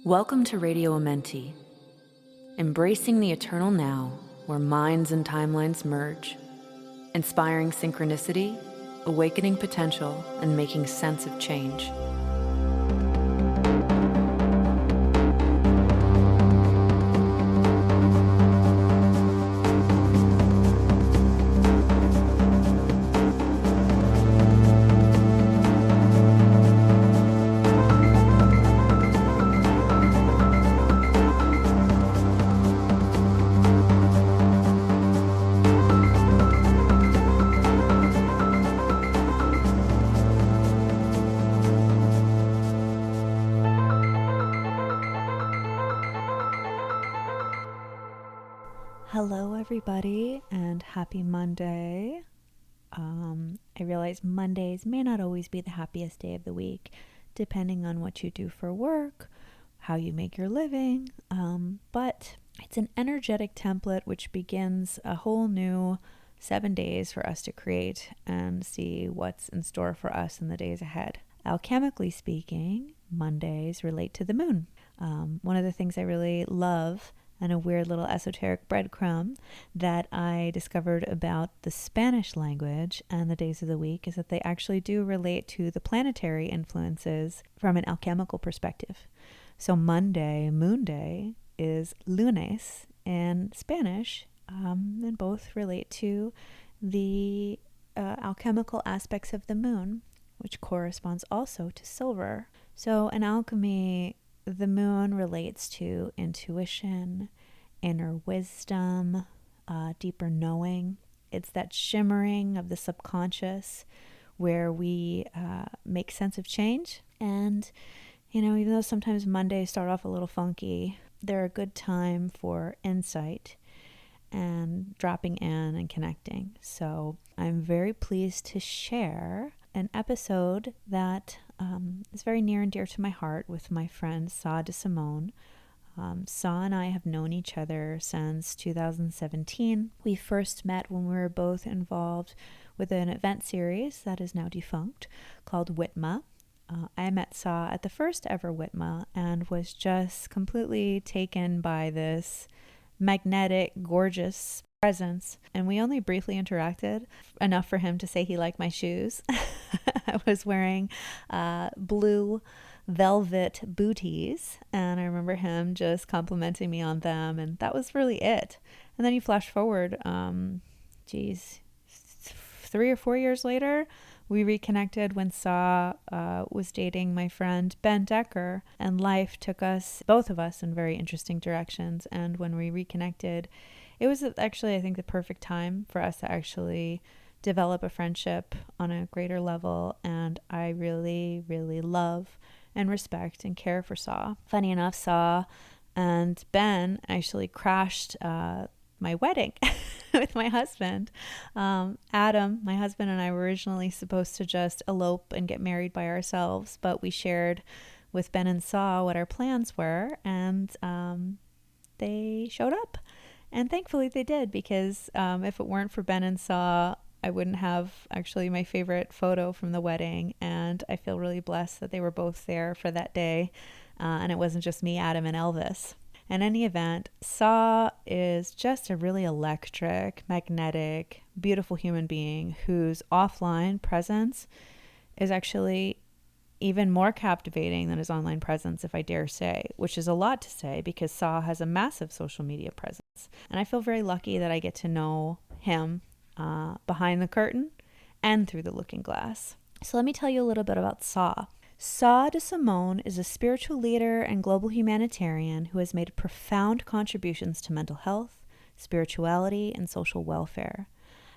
Welcome to Radio Amenti, embracing the eternal now, where minds and timelines merge, inspiring synchronicity, awakening potential, and making sense of change. Hello everybody and happy Monday. I realize Mondays may not always be the happiest day of the week, depending on what you do for work, how you make your living, but it's an energetic template which begins a whole new 7 days for us to create and see what's in store for us in the days ahead. Alchemically speaking, Mondays relate to the moon. One of the things I really love, and a weird little esoteric breadcrumb that I discovered about the Spanish language and the days of the week, is that they actually do relate to the planetary influences from an alchemical perspective. So Monday, Moon Day, is lunes in Spanish, and both relate to the alchemical aspects of the moon, which corresponds also to silver. So in alchemy, the moon relates to intuition, inner wisdom, deeper knowing. It's that shimmering of the subconscious where we make sense of change. And, even though sometimes Mondays start off a little funky, they're a good time for insight and dropping in and connecting. So I'm very pleased to share an episode that is very near and dear to my heart with my friend Sah D'Simone. Sah and I have known each other since 2017. We first met when we were both involved with an event series that is now defunct called Whitma. I met Sah at the first ever Whitma and was just completely taken by this magnetic, gorgeous presence, and we only briefly interacted, enough for him to say he liked my shoes. I was wearing blue velvet booties, and I remember him just complimenting me on them, and that was really it. And then you flash forward, 3 or 4 years later, we reconnected when Sah was dating my friend Ben Decker, and life took us, both of us, in very interesting directions. And when we reconnected, it was actually, I think, the perfect time for us to actually develop a friendship on a greater level. And I really, really love and respect and care for Sah. Funny enough, Sah and Ben actually crashed my wedding with my husband. Adam, my husband, and I were originally supposed to just elope and get married by ourselves, but we shared with Ben and Sah what our plans were, and they showed up. And thankfully they did, because if it weren't for Ben and Sah, I wouldn't have actually my favorite photo from the wedding. And I feel really blessed that they were both there for that day. And it wasn't just me, Adam, and Elvis. In any event, Sah is just a really electric, magnetic, beautiful human being whose offline presence is actually even more captivating than his online presence, if I dare say, which is a lot to say because Sah has a massive social media presence. And I feel very lucky that I get to know him behind the curtain and through the looking glass. So let me tell you a little bit about Sah. Sah D'Simone is a spiritual leader and global humanitarian who has made profound contributions to mental health, spirituality, and social welfare.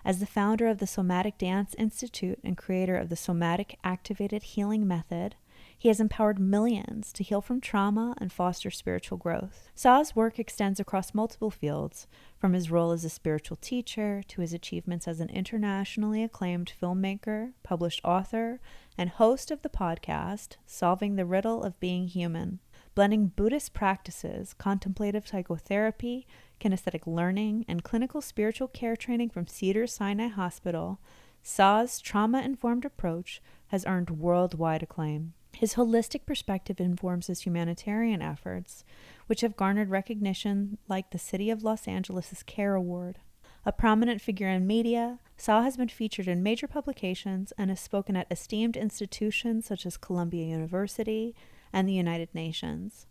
As the founder of the Somatic Dance Institute and creator of the Somatic Activated Healing method, he has empowered millions to heal from trauma and foster spiritual growth. Sah's work extends across multiple fields, from his role as a spiritual teacher to his achievements as an internationally acclaimed filmmaker, published author, and host of the podcast, Solving the Riddle of Being Human. Blending Buddhist practices, contemplative psychotherapy, kinesthetic learning, and clinical spiritual care training from Cedars-Sinai Hospital, Sah's trauma-informed approach has earned worldwide acclaim. His holistic perspective informs his humanitarian efforts, which have garnered recognition like the City of Los Angeles' CARE Award. A prominent figure in media, Sah has been featured in major publications and has spoken at esteemed institutions such as Columbia University and the United Nations.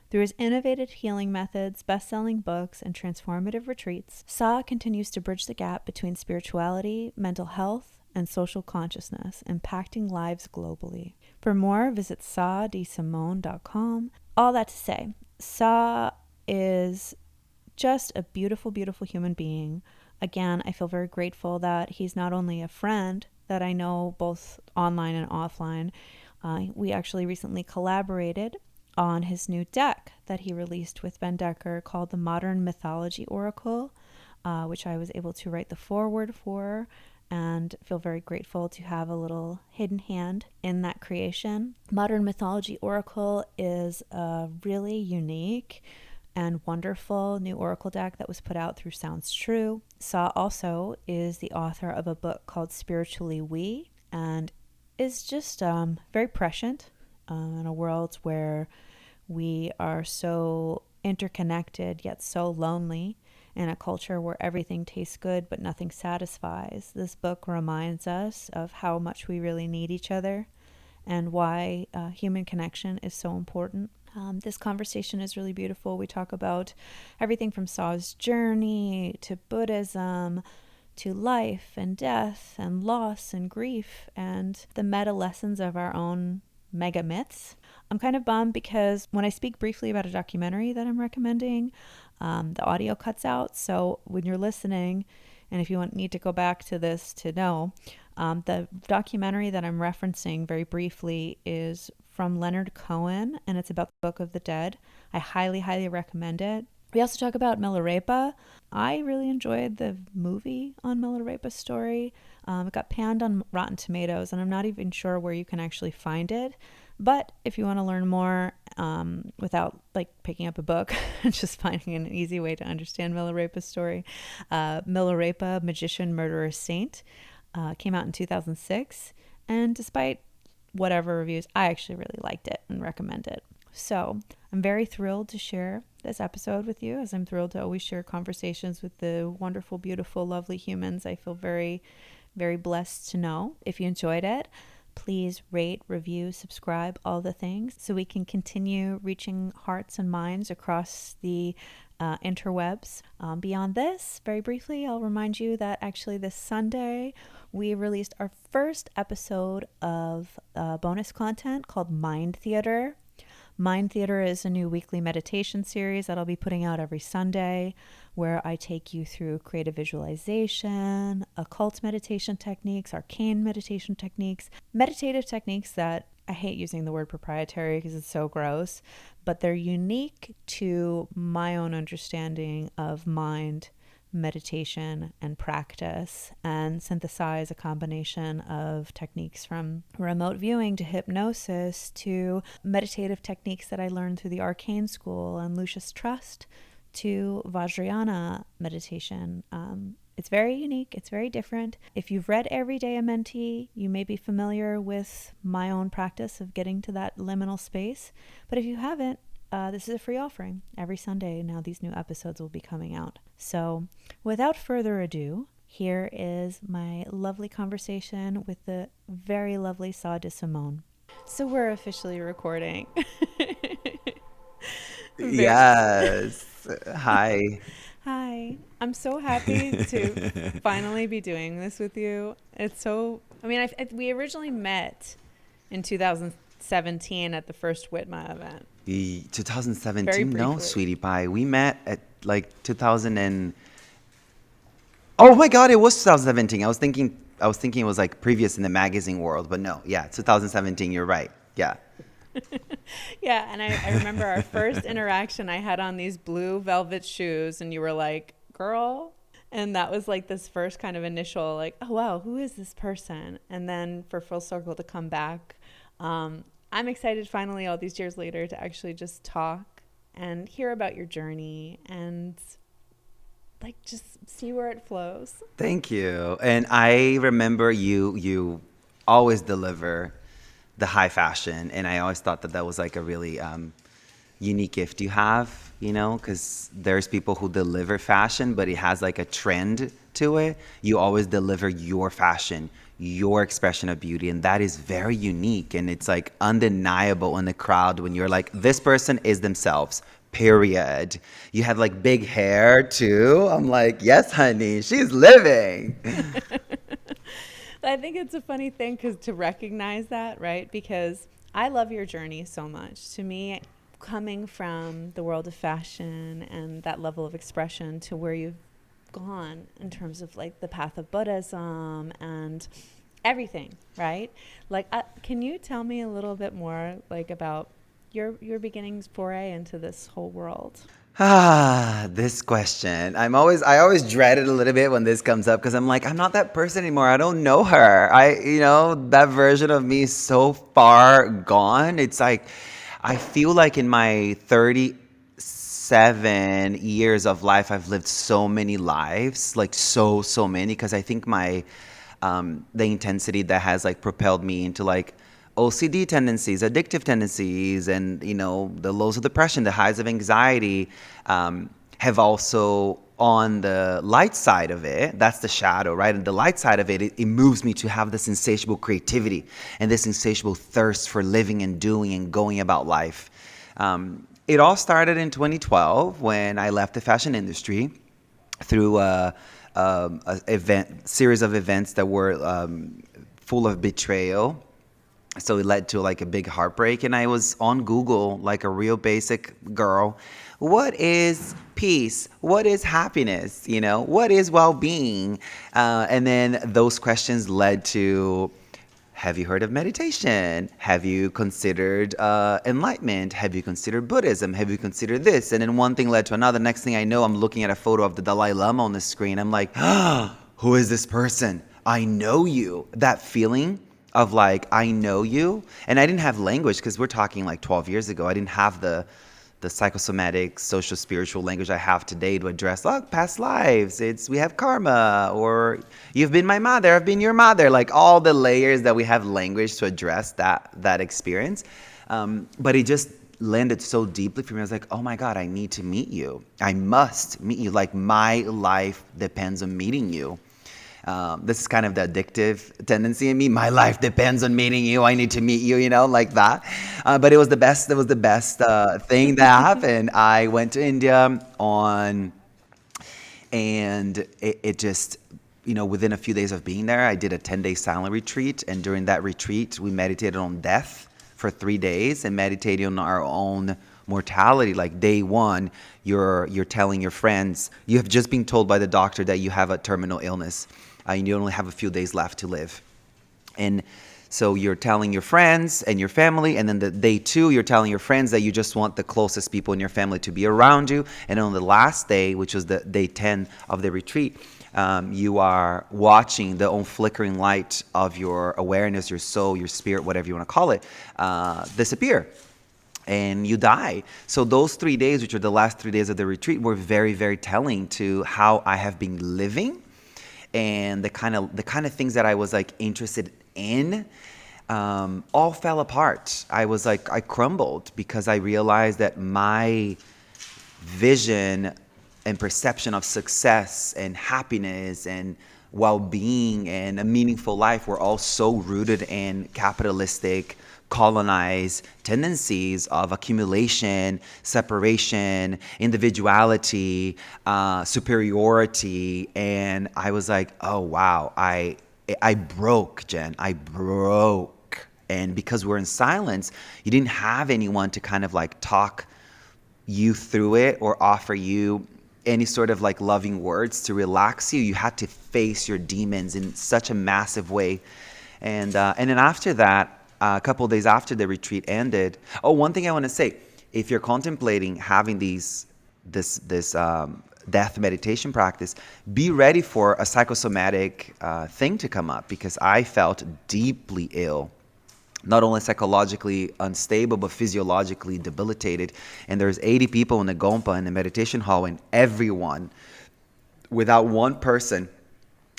Through his innovative healing methods, best-selling books, and transformative retreats, Sah continues to bridge the gap between spirituality, mental health, and social consciousness, impacting lives globally. For more, visit sahdsimone.com. All that to say, Sah is just a beautiful, beautiful human being. Again, I feel very grateful that he's not only a friend that I know both online and offline. We actually recently collaborated on his new deck that he released with Ben Decker called the Modern Mythology Oracle, which I was able to write the foreword for, and feel very grateful to have a little hidden hand in that creation. Modern Mythology Oracle is a really unique and wonderful new oracle deck that was put out through Sounds True. Sah also is the author of a book called Spiritually We, and is just very prescient in a world where we are so interconnected yet so lonely, in a culture where everything tastes good but nothing satisfies. This book reminds us of how much we really need each other and why human connection is so important. This conversation is really beautiful. We talk about everything from Sah's journey to Buddhism, to life and death and loss and grief and the meta lessons of our own mega myths. I'm kind of bummed because when I speak briefly about a documentary that I'm recommending, the audio cuts out. So when you're listening, and if you need to go back to this to know, the documentary that I'm referencing very briefly is from Leonard Cohen, and it's about the Book of the Dead. I highly, highly recommend it. We also talk about Milarepa. I really enjoyed the movie on Milarepa's story. It got panned on Rotten Tomatoes, and I'm not even sure where you can actually find it. But if you want to learn more without picking up a book and just finding an easy way to understand Milarepa's story, Milarepa, Magician, Murderer, Saint, came out in 2006. And despite whatever reviews, I actually really liked it and recommend it. So I'm very thrilled to share this episode with you, as I'm thrilled to always share conversations with the wonderful, beautiful, lovely humans I feel very, very blessed to know. If you enjoyed it, please rate, review, subscribe, all the things, so we can continue reaching hearts and minds across the interwebs. Beyond this, very briefly, I'll remind you that actually this Sunday, we released our first episode of bonus content called Mind Theater. Mind Theater is a new weekly meditation series that I'll be putting out every Sunday, where I take you through creative visualization, occult meditation techniques, arcane meditation techniques, meditative techniques that I hate using the word proprietary because it's so gross, but they're unique to my own understanding of mind, meditation, and practice, and synthesize a combination of techniques from remote viewing to hypnosis to meditative techniques that I learned through the Arcane School and Lucius Trust to Vajrayana meditation. It's very unique. It's very different. If you've read Radio Amenti, you may be familiar with my own practice of getting to that liminal space. But if you haven't, this is a free offering. Every Sunday now these new episodes will be coming out. So without further ado, here is my lovely conversation with the very lovely Sah D'Simone. So we're officially recording. Yes. Hi. Hi. I'm so happy to finally be doing this with you. It's so, we originally met in 2017 at the first Whitma event. 2017? No, sweetie pie. We met at 2000 and... Oh my God, it was 2017. I was thinking it was previous in the magazine world, but no. Yeah, 2017. You're right. Yeah. Yeah, and I remember our first interaction. I had on these blue velvet shoes, and you were like, "Girl," and that was this first kind of initial "Oh wow, who is this person?" And then for full circle to come back, I'm excited finally all these years later to actually just talk and hear about your journey and just see where it flows. Thank you. And I remember you always deliver the high fashion, and I always thought that that was like a really unique gift you have, you know, because there's people who deliver fashion, but it has like a trend to it. You always deliver your fashion, your expression of beauty, and that is very unique, and it's like undeniable in the crowd when you're like, this person is themselves. Period. You have like big hair too. I'm like, yes, honey, she's living. I think it's a funny thing to recognize that, right? Because I love your journey so much. To me, coming from the world of fashion and that level of expression to where you've gone in terms of like the path of Buddhism and everything, right? Like, can you tell me a little bit more like about your beginnings foray into this whole world? This question. I always dread it a little bit when this comes up because I'm like, I'm not that person anymore. I don't know her. That version of me is so far gone. It's like, I feel like in my 37 years of life, I've lived so many lives, like so many, because I think the intensity that has like propelled me into like OCD tendencies, addictive tendencies, and the lows of depression, the highs of anxiety, have also, on the light side of it, that's the shadow, right? And the light side of it moves me to have this insatiable creativity and this insatiable thirst for living and doing and going about life. It all started in 2012 when I left the fashion industry through a series of events that were full of betrayal. So it led to like a big heartbreak, and I was on Google like a real basic girl. What is peace? What is happiness? What is well-being? And then those questions led to, have you heard of meditation? Have you considered enlightenment? Have you considered Buddhism? Have you considered this? And then one thing led to another. Next thing I know, I'm looking at a photo of the Dalai Lama on the screen. I'm like, who is this person? I know you. That feeling of like, I know you. And I didn't have language because we're talking like 12 years ago. I didn't have the psychosomatic, social, spiritual language I have today to address, past lives. We have karma, or you've been my mother, I've been your mother. Like all the layers that we have language to address that experience. But it just landed so deeply for me. I was like, oh my God, I need to meet you. I must meet you. Like my life depends on meeting you. This is kind of the addictive tendency in me. My life depends on meeting you. I need to meet you, like that. But it was the best. It was the best thing that happened. I went to India and it just, within a few days of being there, I did a 10-day silent retreat. And during that retreat, we meditated on death for 3 days and meditated on our own mortality. Like day one, you're telling your friends, you have just been told by the doctor that you have a terminal illness. And you only have a few days left to live. And so you're telling your friends and your family, and then the day two, you're telling your friends that you just want the closest people in your family to be around you. And on the last day, which was the day 10 of the retreat, you are watching the own flickering light of your awareness, your soul, your spirit, whatever you want to call it, disappear. And you die. So those 3 days, which are the last 3 days of the retreat, were very, very telling to how I have been living. And the kind of things that I was like interested in all fell apart. I crumbled because I realized that my vision and perception of success and happiness and well-being and a meaningful life were all so rooted in capitalistic, colonized tendencies of accumulation, separation, individuality, superiority. And I was like, oh, wow, I broke, Jen. I broke. And because we're in silence, you didn't have anyone to kind of like talk you through it or offer you any sort of like loving words to relax you. You had to face your demons in such a massive way. And then after that, a couple of days after the retreat ended. Oh, one thing I want to say: if you're contemplating having this death meditation practice, be ready for a psychosomatic thing to come up, because I felt deeply ill, not only psychologically unstable but physiologically debilitated. And there's 80 people in the Gompa in the meditation hall, and everyone, without one person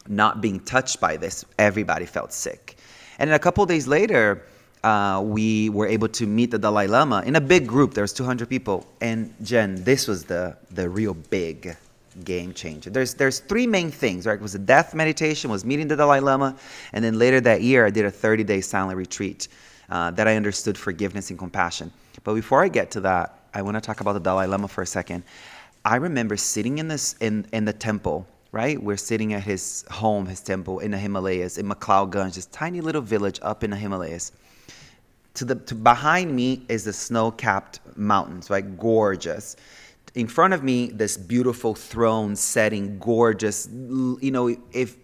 not being touched by this, everybody felt sick. And then a couple of days later, we were able to meet the Dalai Lama in a big group. There was 200 people. And Jen, this was the real big game changer. There's three main things, right? It was a death meditation, was meeting the Dalai Lama, and then later that year I did a 30-day silent retreat that I understood forgiveness and compassion. But before I get to that, I want to talk about the Dalai Lama for a second. I remember sitting in the temple, right? We're sitting at his home, his temple in the Himalayas, in McLeodganj, this tiny little village up in the Himalayas. To behind me is the snow-capped mountains, right? Gorgeous. In front of me, this beautiful throne setting, gorgeous. You know, if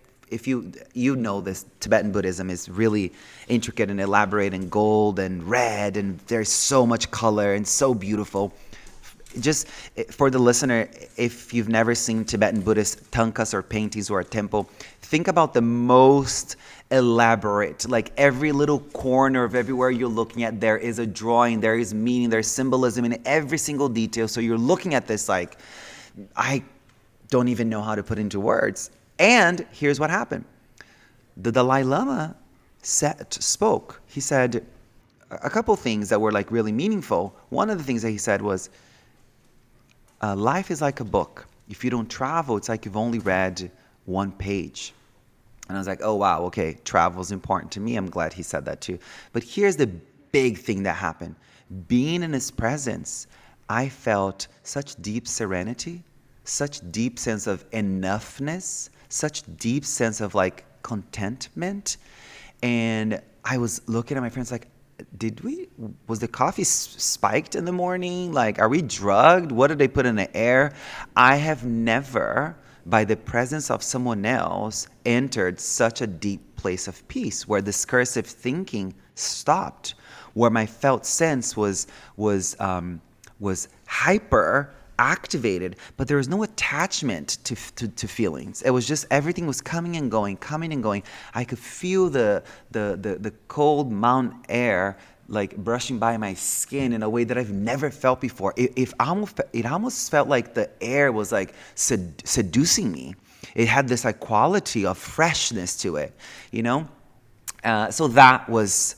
you know this, Tibetan Buddhism is really intricate and elaborate and gold and red, and there's so much color and so beautiful. Just for the listener, if you've never seen Tibetan Buddhist thangkas or paintings or a temple, think about the most elaborate, like every little corner of everywhere you're looking at, there is a drawing, there is meaning, there's symbolism in every single detail. So you're looking at this like, I don't even know how to put into words. And here's what happened. The Dalai Lama spoke. He said a couple things that were like really meaningful. One of the things that he said was, life is like a book. If you don't travel, it's like you've only read one page. And I was like, oh, wow, okay, travel is important to me. I'm glad he said that too. But here's the big thing that happened. Being in his presence, I felt such deep serenity, such deep sense of enoughness, such deep sense of like contentment. And I was looking at my friends like, was the coffee spiked in the morning? Like, are we drugged? What did they put in the air? I have never, by the presence of someone else, entered such a deep place of peace where discursive thinking stopped, where my felt sense was hyper activated, but there was no attachment to feelings. It was just everything was coming and going. I could feel the cold mountain air like brushing by my skin in a way that I've never felt before. It almost felt like the air was like seducing me. It had this like quality of freshness to it, you know? So that was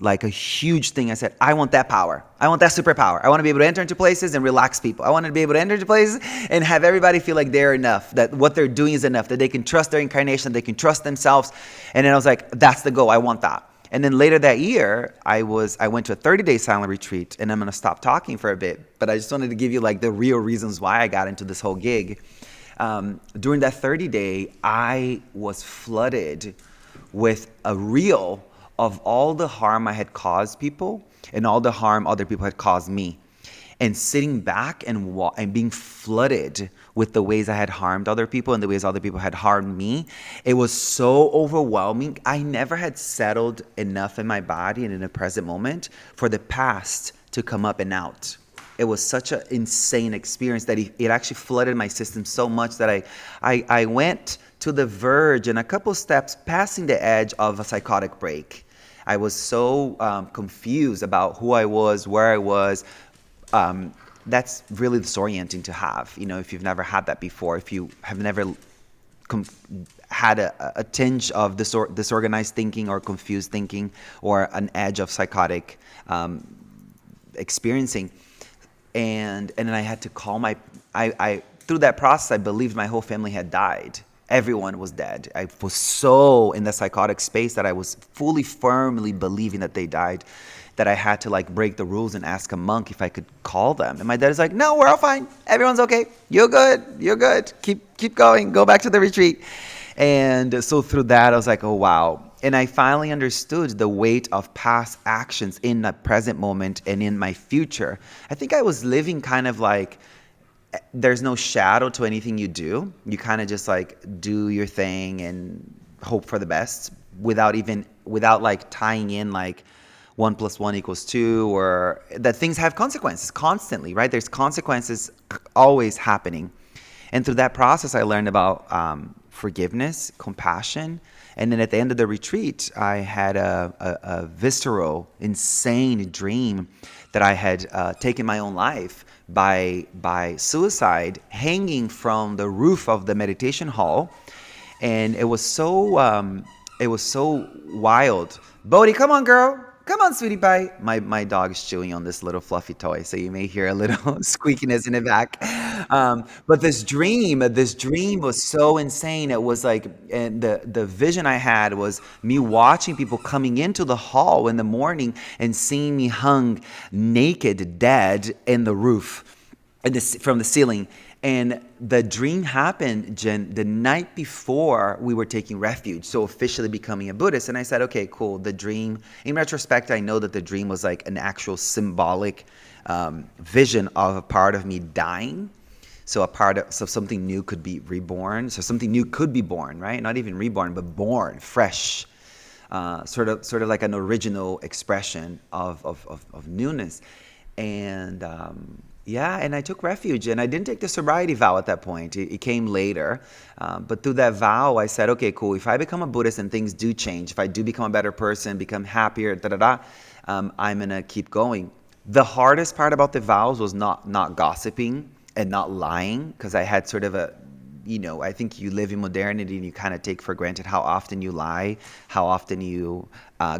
like a huge thing. I said, I want that power. I want that superpower. I want to be able to enter into places and relax people. I want to be able to enter into places and have everybody feel like they're enough, that what they're doing is enough, that they can trust their incarnation, they can trust themselves. And then I was like, that's the goal. I want that. And then later that year, I went to a 30-day silent retreat, and I'm going to stop talking for a bit. But I just wanted to give you like the real reasons why I got into this whole gig. During that 30-day, I was flooded with a reel of all the harm I had caused people and all the harm other people had caused me. And sitting back and being flooded with the ways I had harmed other people and the ways other people had harmed me, it was so overwhelming. I never had settled enough in my body and in the present moment for the past to come up and out. It was such an insane experience that it actually flooded my system so much that I went to the verge and a couple steps passing the edge of a psychotic break. I was so confused about who I was, where I was. That's really disorienting to have, you know, if you've never had that before, if you have never had a tinge of disorganized thinking or confused thinking or an edge of psychotic experiencing. And then I had to call through that process, I believed my whole family had died. Everyone was dead. I was so in the psychotic space that I was firmly believing that they died, that I had to like break the rules and ask a monk if I could call them. And my dad is like, no, we're all fine. Everyone's okay. You're good. Keep going. Go back to the retreat. And so through that, I was like, oh, wow. And I finally understood the weight of past actions in the present moment and in my future. I think I was living kind of like, there's no shadow to anything you do. You kind of just like do your thing and hope for the best without like tying in like 1 + 1 = 2, or that things have consequences constantly, right? There's consequences always happening. And through that process, I learned about forgiveness, compassion. And then at the end of the retreat, I had a visceral, insane dream that I had taken my own life by suicide, hanging from the roof of the meditation hall. And it was so wild. Bodhi, come on, girl. Come on, sweetie pie. My dog's chewing on this little fluffy toy, so you may hear a little squeakiness in the back. But this dream was so insane. It was like, and the vision I had was me watching people coming into the hall in the morning and seeing me hung naked, dead in the roof, from the ceiling. And the dream happened, Jen, the night before we were taking refuge, so officially becoming a Buddhist. And I said, okay, cool. The dream, in retrospect, I know that the dream was like an actual symbolic vision of a part of me dying. So so something new could be reborn. So something new could be born, right? Not even reborn, but born, fresh. Sort of like an original expression of newness. And and I took refuge, and I didn't take the sobriety vow at that point. It came later. But through that vow, I said, okay, cool. If I become a Buddhist and things do change, if I do become a better person, become happier, I'm going to keep going. The hardest part about the vows was not gossiping and not lying, because I had sort of I think you live in modernity and you kind of take for granted how often you lie, how often you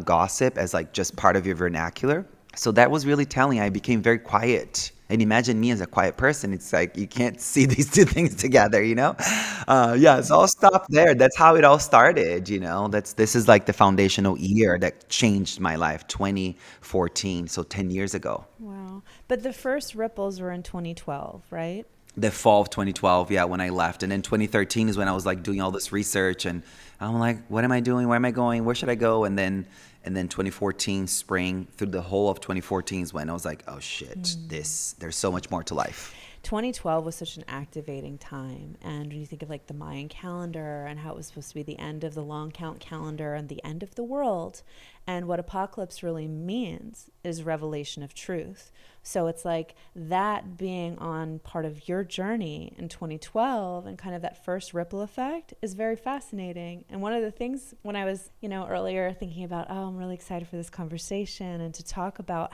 gossip as like just part of your vernacular. So that was really telling. I became very quiet. And imagine me as a quiet person. It's like you can't see these two things together, So I'll stop there. That's how it all started, This is like the foundational year that changed my life, 2014, so 10 years ago. Wow. But the first ripples were in 2012, right? The fall of 2012, when I left. And then 2013 is when I was like doing all this research, and I'm like, what am I doing? Where am I going? Where should I go? And then 2014 spring, through the whole of 2014 is when I was like, oh shit, there's so much more to life. 2012 was such an activating time. And when you think of like the Mayan calendar and how it was supposed to be the end of the long count calendar and the end of the world, and what apocalypse really means is revelation of truth. So it's like that being on part of your journey in 2012 and kind of that first ripple effect is very fascinating. And one of the things when I was, earlier thinking about, I'm really excited for this conversation and to talk about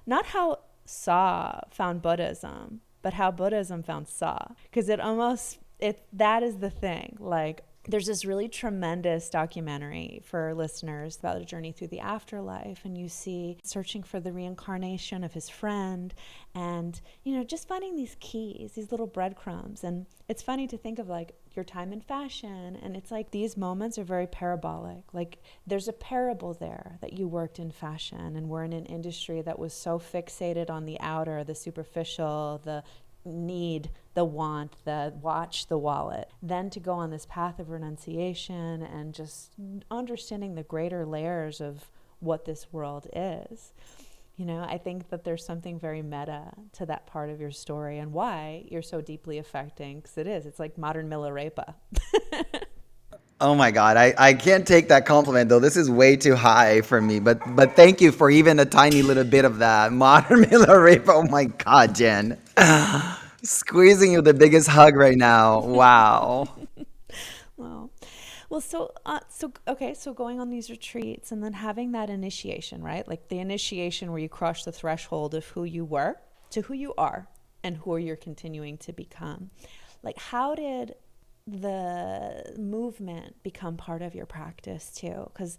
not how Sah found Buddhism, but how Buddhism found Sah. Because that is the thing. Like, there's this really tremendous documentary for listeners about a journey through the afterlife, and you see searching for the reincarnation of his friend, and just finding these keys, these little breadcrumbs. And it's funny to think of like your time in fashion, and it's like these moments are very parabolic. Like there's a parable there that you worked in fashion and were in an industry that was so fixated on the outer, the superficial, the need, the want, the watch, the wallet, then to go on this path of renunciation and just understanding the greater layers of what this world is. I think that there's something very meta to that part of your story and why you're so deeply affecting, because it's like modern Milarepa. Oh my God, I can't take that compliment though. This is way too high for me, but thank you for even a tiny little bit of that. Modern Milarepa, oh my God, Jen. Squeezing you the biggest hug right now. Wow. Well, so going on these retreats and then having that initiation, right? Like the initiation where you cross the threshold of who you were to who you are and who you're continuing to become. Like, how did the movement become part of your practice too? Because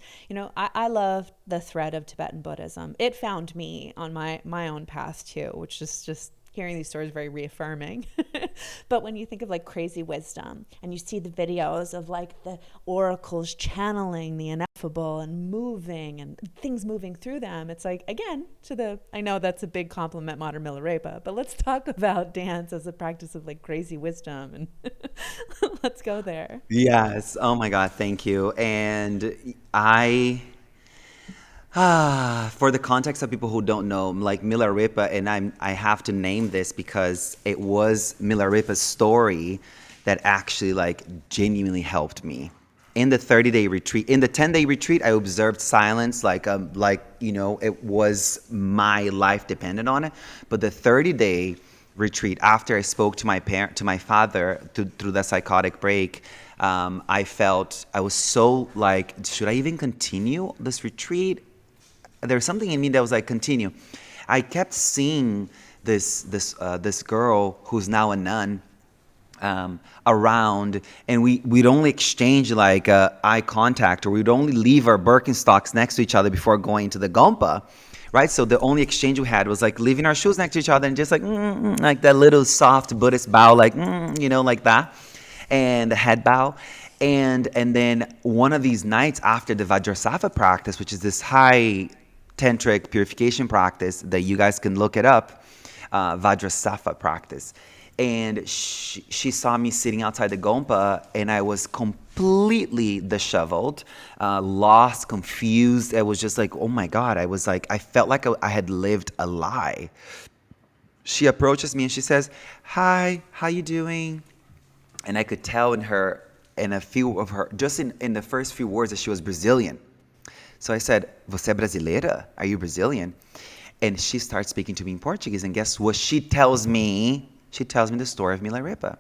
I love the thread of Tibetan Buddhism. It found me on my own path too, which is just hearing these stories very reaffirming. But when you think of like crazy wisdom and you see the videos of like the oracles channeling the ineffable and moving and things moving through them, it's like, again, I know that's a big compliment, modern Milarepa, but let's talk about dance as a practice of like crazy wisdom, and let's go there. Yes. Oh my God. Thank you. And for the context of people who don't know, like Milarepa, and I have to name this because it was Milarepa's story that actually like genuinely helped me. In the 30-day retreat, in the 10-day retreat, I observed silence, it was my life depended on it. But the 30-day retreat, after I spoke to my father through the psychotic break, I felt I was so like, should I even continue this retreat? There was something in me that was like, continue. I kept seeing this girl who's now a nun, around, and we'd only exchange like eye contact, or we'd only leave our Birkenstocks next to each other before going to the Gompa, right? So the only exchange we had was like leaving our shoes next to each other and just like like that little soft Buddhist bow, like like that, and the head bow. And then one of these nights after the Vajrasattva practice, which is this high tantric purification practice that you guys can look it up, Vajrasattva practice. And she saw me sitting outside the Gompa, and I was completely disheveled, lost, confused. I was just like, oh my God. I felt like I had lived a lie. She approaches me and she says, "Hi, how you doing?" And I could tell in a few of her, just in the first few words, that she was Brazilian. So I said, "Você é brasileira? Are you Brazilian?" And she starts speaking to me in Portuguese, and guess what she tells me? She tells me the story of Milarepa.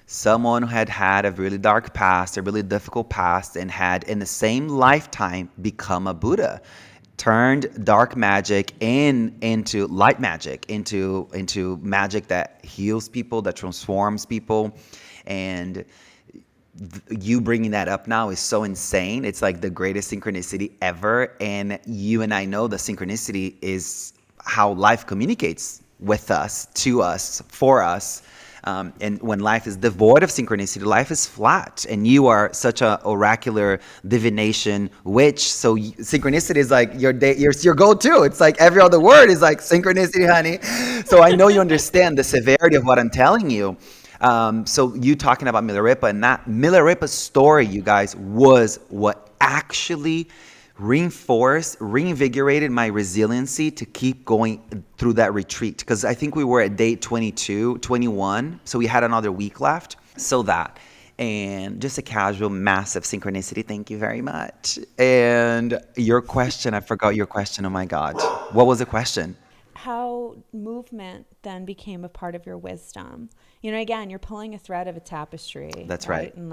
Someone who had a really dark past, a really difficult past, and had in the same lifetime become a Buddha, turned dark magic into light magic, into magic that heals people, that transforms people. And you bringing that up now is so insane. It's like the greatest synchronicity ever. And you and I know the synchronicity is how life communicates with us, to us, for us. And when life is devoid of synchronicity, life is flat. And you are such a oracular divination witch. So synchronicity is like your go-to. It's like every other word is like synchronicity, honey. So I know you understand the severity of what I'm telling you. So you talking about Milarepa, and that Milarepa's story, you guys, was what actually reinvigorated my resiliency to keep going through that retreat. Because I think we were at day 22, 21. So we had another week left. So that, and just a casual, massive synchronicity. Thank you very much. And your question, I forgot your question. Oh my God. What was the question? How movement then became a part of your wisdom. Again, you're pulling a thread of a tapestry. That's right. And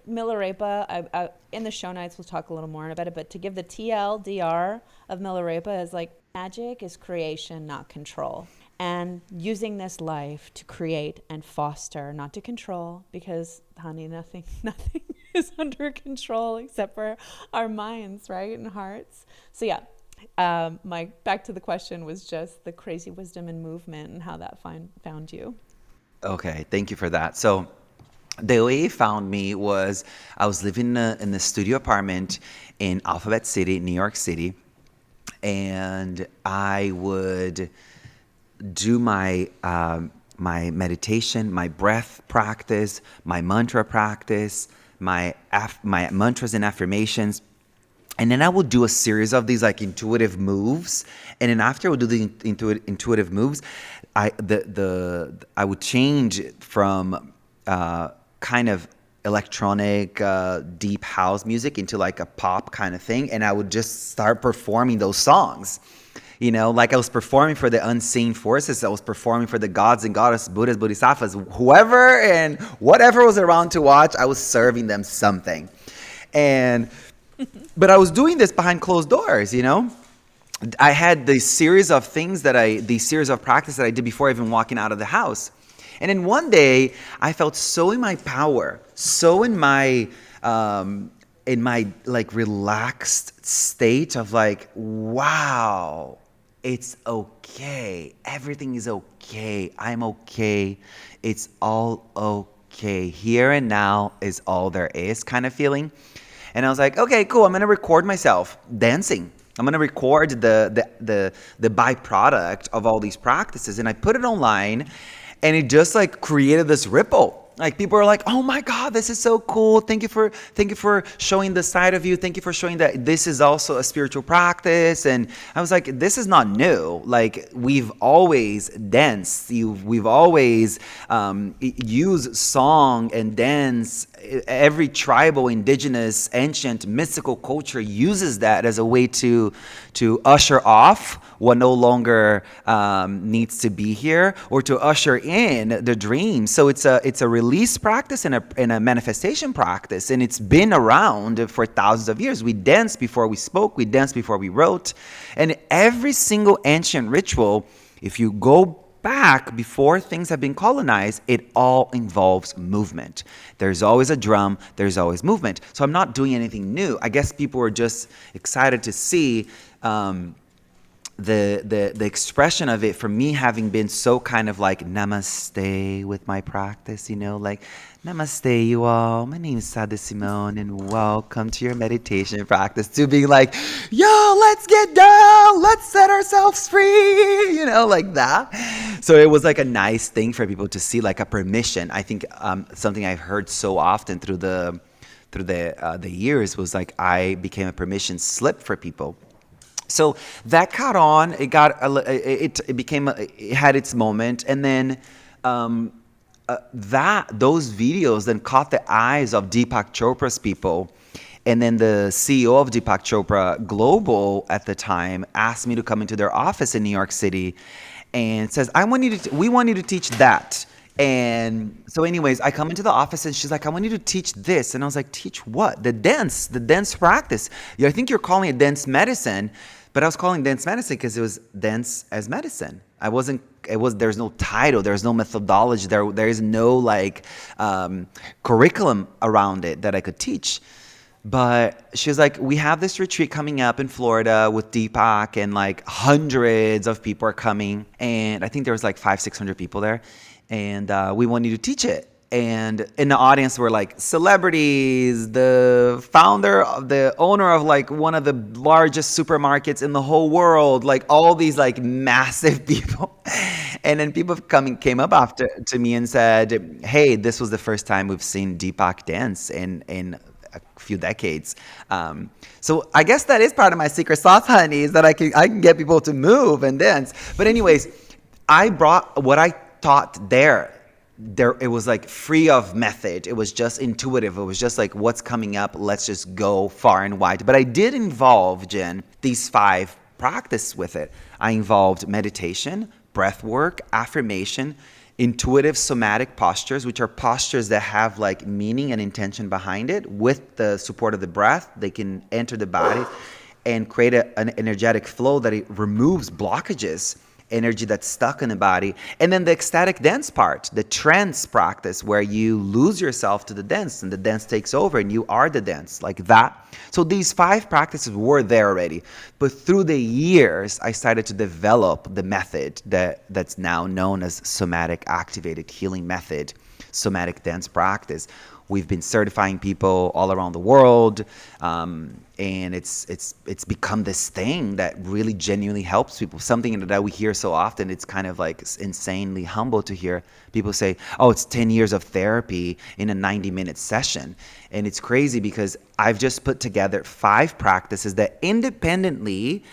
Milarepa, in the show notes, we'll talk a little more about it, but to give the TLDR of Milarepa is like, magic is creation, not control. And using this life to create and foster, not to control, because, honey, nothing is under control except for our minds, right, and hearts. So yeah. My back to the question was just the crazy wisdom and movement and how that found you. Okay, thank you for that. So the way it found me was I was living in the studio apartment in Alphabet City, New York City, and I would do my meditation, my breath practice, my mantra practice, my mantras and affirmations. And then I would do a series of these like intuitive moves. And then after I would do the intuitive moves, I would change from kind of electronic deep house music into like a pop kind of thing. And I would just start performing those songs. Like I was performing for the unseen forces. I was performing for the gods and goddesses, Buddhas, Bodhisattvas, whoever and whatever was around to watch. I was serving them something. But I was doing this behind closed doors, I had these series of practice that I did before even walking out of the house. And then one day I felt so in my power, so in my like relaxed state of like, wow, it's okay. Everything is okay. I'm okay. It's all okay. Here and now is all there is kind of feeling. And I was like, okay, cool. I'm going to record myself dancing. I'm going to record the byproduct of all these practices. And I put it online, and it just like created this ripple. Like people are like, oh my God, this is so cool. Thank you for showing the side of you. Thank you for showing that this is also a spiritual practice. And I was like, this is not new. Like we've always danced. We've always used song and dance. Every tribal, indigenous, ancient, mystical culture uses that as a way to usher off what no longer needs to be here, or to usher in the dream. So it's a release practice and a manifestation practice, and it's been around for thousands of years. We danced before we spoke, we danced before we wrote, and every single ancient ritual, if you go back before things have been colonized, it all involves movement. There's always a drum, there's always movement. So I'm not doing anything new. I guess people were just excited to see the expression of it, from me having been so kind of like namaste with my practice, like namaste you all, my name is Sah D'Simone and welcome to your meditation practice, to being like, yo, let's get down, let's set ourselves free, like that. So it was like a nice thing for people to see, like a permission. I think something I've heard so often through the years was like, I became a permission slip for people. So that caught on. It had its moment, and then those videos then caught the eyes of Deepak Chopra's people, and then the CEO of Deepak Chopra Global at the time asked me to come into their office in New York City, and says, we want you to teach that. And so anyways, I come into the office and she's like, I want you to teach this. And I was like, teach what? The dance practice. Yeah, I think you're calling it dance medicine. But I was calling dance medicine because it was dance as medicine. There's no title, there's no methodology, there is no like curriculum around it that I could teach. But she was like, we have this retreat coming up in Florida with Deepak, and like hundreds of people are coming. And I think there was like 500-600 people there. And we want you to teach it. And in the audience were like celebrities, the owner of like one of the largest supermarkets in the whole world, like all these like massive people. And then people came up to me and said, hey, this was the first time we've seen Deepak dance in a few decades. So I guess that is part of my secret sauce, honey, is that I can get people to move and dance. But anyways, I brought what I taught there, it was like free of method. It was just intuitive. It was just like, what's coming up? Let's just go far and wide. But I did involve, Jen, these 5 practices with it. I involved meditation, breath work, affirmation, intuitive somatic postures, which are postures that have like meaning and intention behind it. With the support of the breath, they can enter the body and create an energetic flow that it removes blockages, energy that's stuck in the body. And then the ecstatic dance part, the trance practice, where you lose yourself to the dance and the dance takes over and you are the dance, like that. So these 5 practices were there already. But through the years, I started to develop the method that's now known as Somatic Activated Healing method, Somatic Dance Practice. We've been certifying people all around the world, and it's become this thing that really genuinely helps people. Something that we hear so often, it's kind of like insanely humble to hear people say, oh, it's 10 years of therapy in a 90-minute session. And it's crazy because I've just put together 5 practices that independently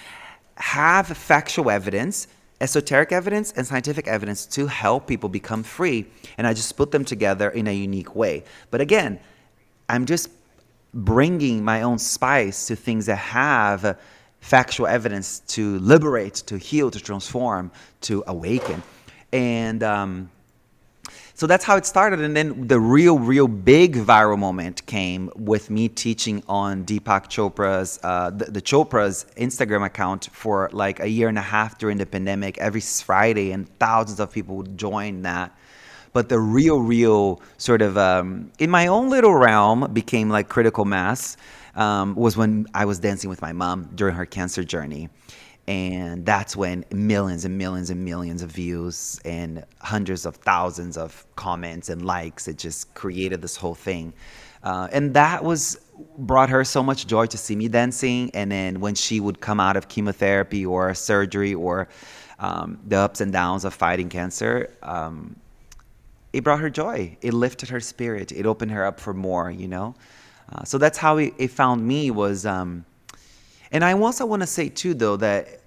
have factual evidence, esoteric evidence, and scientific evidence to help people become free. And I just put them together in a unique way. But again, I'm just bringing my own spice to things that have factual evidence to liberate, to heal, to transform, to awaken. And so that's how it started. And then the real big viral moment came with me teaching on Deepak Chopra's, the Chopra's Instagram account for like a year and a half during the pandemic, every Friday, and thousands of people would join that. But the real sort of, in my own little realm, became like critical mass, was when I was dancing with my mom during her cancer journey. And that's when millions and millions and millions of views and hundreds of thousands of comments and likes, it just created this whole thing. And that brought her so much joy to see me dancing. And then when she would come out of chemotherapy or surgery or the ups and downs of fighting cancer, it brought her joy. It lifted her spirit. It opened her up for more, So that's how it found me was... And I also want to say too, though, that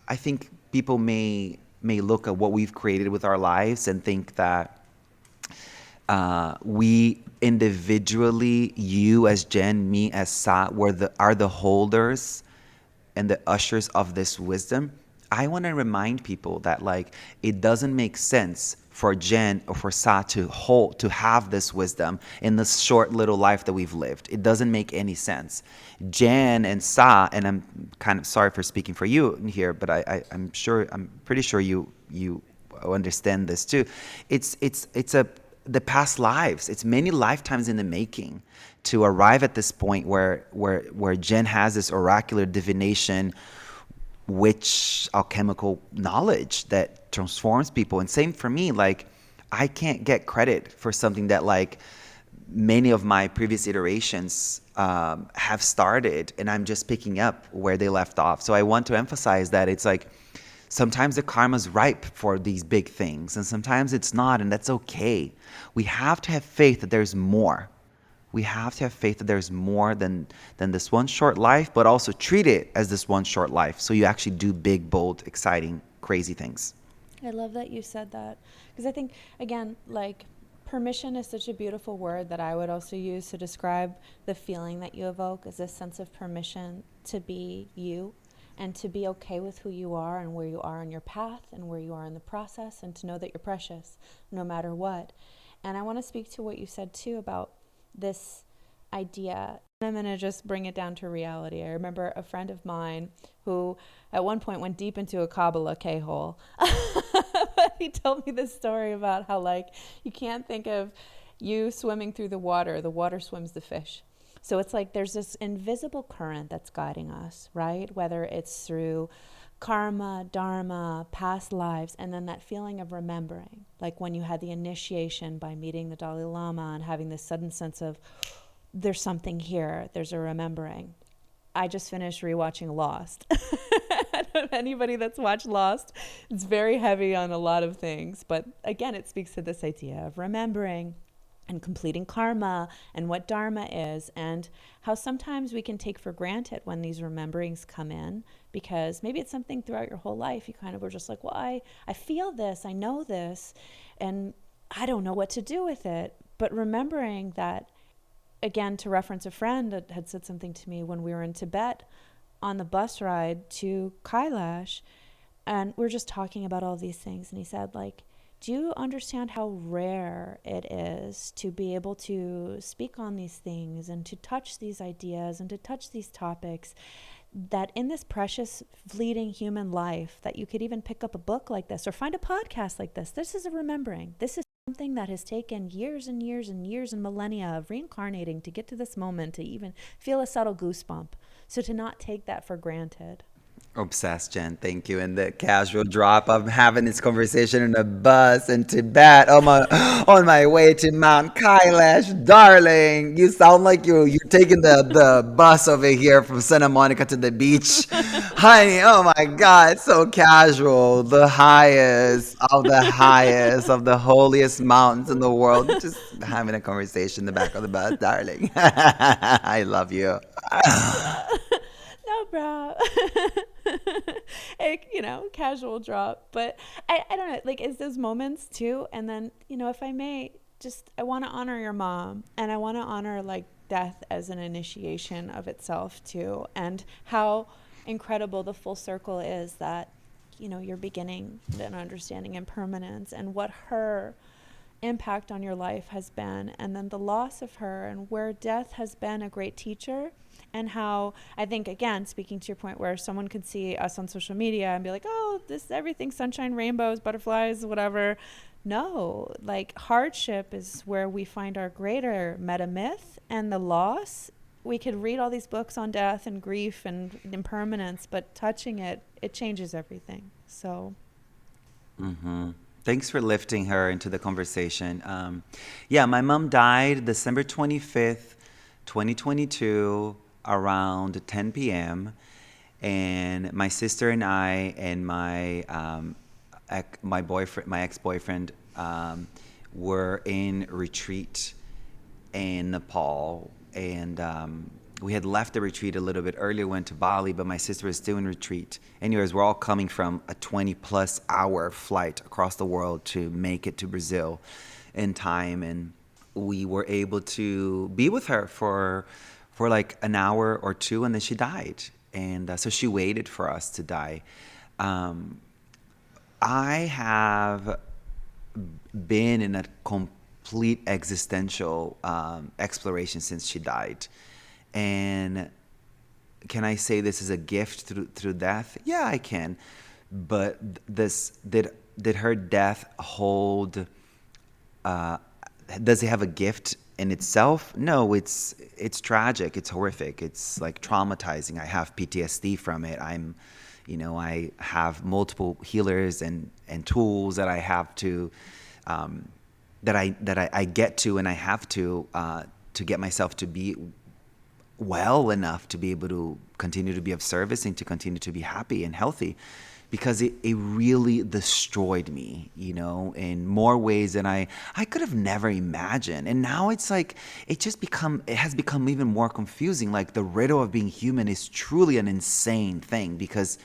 I think people may look at what we've created with our lives and think that we individually, you as Jen, me as Sah, are the holders and the ushers of this wisdom. I want to remind people that like it doesn't make sense for Jen or for Sah to have this wisdom in this short little life that we've lived. It doesn't make any sense. Jen and Sah, and I'm kind of sorry for speaking for you here, but I'm pretty sure you understand this too. It's the past lives. It's many lifetimes in the making to arrive at this point where Jen has this oracular divination, which alchemical knowledge that transforms people. And same for me, like I can't get credit for something that like many of my previous iterations have started, and I'm just picking up where they left off. So I want to emphasize that it's like sometimes the karma's ripe for these big things, and sometimes it's not, and that's okay. We have to have faith that there's more. We have to have faith that there's more than this one short life, but also treat it as this one short life. So you actually do big, bold, exciting, crazy things. I love that you said that, because I think, again, like, permission is such a beautiful word that I would also use to describe the feeling that you evoke, is this sense of permission to be you and to be okay with who you are and where you are in your path and where you are in the process, and to know that you're precious no matter what. And I want to speak to what you said too about this idea. I'm going to just bring it down to reality. I remember a friend of mine who at one point went deep into a Kabbalah K-hole. He told me this story about how, like, you can't think of you swimming through the water swims the fish. So it's like there's this invisible current that's guiding us, right? Whether it's through karma, dharma, past lives, and then that feeling of remembering. Like when you had the initiation by meeting the Dalai Lama and having this sudden sense of, there's something here, there's a remembering. I just finished rewatching Lost. I don't know anybody that's watched Lost. It's very heavy on a lot of things, but again, it speaks to this idea of remembering and completing karma and what dharma is, and how sometimes we can take for granted when these rememberings come in, because maybe it's something throughout your whole life you kind of were just like, well, I feel this, I know this, and I don't know what to do with it. But remembering that, again, to reference a friend that had said something to me when we were in Tibet on the bus ride to Kailash, and we were just talking about all these things, and he said, like, do you understand how rare it is to be able to speak on these things and to touch these ideas and to touch these topics, that in this precious, fleeting human life, that you could even pick up a book like this or find a podcast like this. This is a remembering. This is something that has taken years and years and years and millennia of reincarnating to get to this moment, to even feel a subtle goosebump. So to not take that for granted. Obsessed, Jen. Thank you. And the casual drop of having this conversation in a bus in Tibet on my way to Mount Kailash. Darling, you sound like you're taking the bus over here from Santa Monica to the beach. Honey, oh my God, so casual. The highest of the holiest mountains in the world. Just having a conversation in the back of the bus, darling. I love you. No, bro. Casual drop. But I don't know, like, it's those moments too. And then, if I may, I want to honor your mom, and I want to honor, like, death as an initiation of itself too, and how incredible the full circle is that, you're beginning an understanding impermanence and what her impact on your life has been, and then the loss of her, and where death has been a great teacher. And how, I think, again, speaking to your point, where someone could see us on social media and be like, oh, this everything sunshine, rainbows, butterflies, whatever. No, like, hardship is where we find our greater meta myth, and the loss. We could read all these books on death and grief and impermanence, but touching it changes everything. So Thanks for lifting her into the conversation. My mom died December 25th, 2022, around 10 p.m. And my sister and I and my ex-boyfriend, were in retreat in Nepal. And we had left the retreat a little bit earlier, went to Bali, but my sister was still in retreat. Anyways, we're all coming from a 20-plus hour flight across the world to make it to Brazil in time. And we were able to be with her for like an hour or two, and then she died. And so she waited for us to die. I have been in a complete existential exploration since she died. And can I say this is a gift through death? Yeah, I can. But did her death hold, does it have a gift in itself? No, it's tragic. It's horrific. It's like traumatizing. I have PTSD from it. I have multiple healers and tools that I have to, that I get to, and I have to get myself to be well enough to be able to continue to be of service and to continue to be happy and healthy, because it really destroyed me, in more ways than I could have never imagined. And now it's like, it has become even more confusing. Like, the riddle of being human is truly an insane thing, because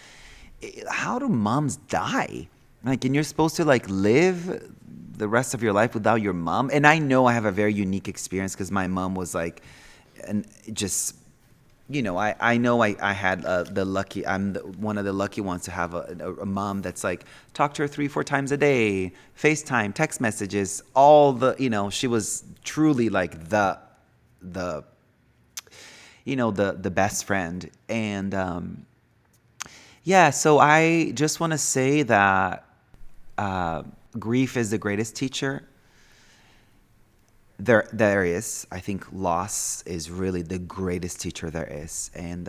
how do moms die? Like, and you're supposed to like live the rest of your life without your mom. And I know I have a very unique experience, because my mom was like, and just, I know I had one of the lucky ones to have a mom that's like, talk to her 3-4 times a day, FaceTime, text messages, all the, she was truly like the best friend. And so I just want to say that grief is the greatest teacher there is. I think loss is really the greatest teacher there is, and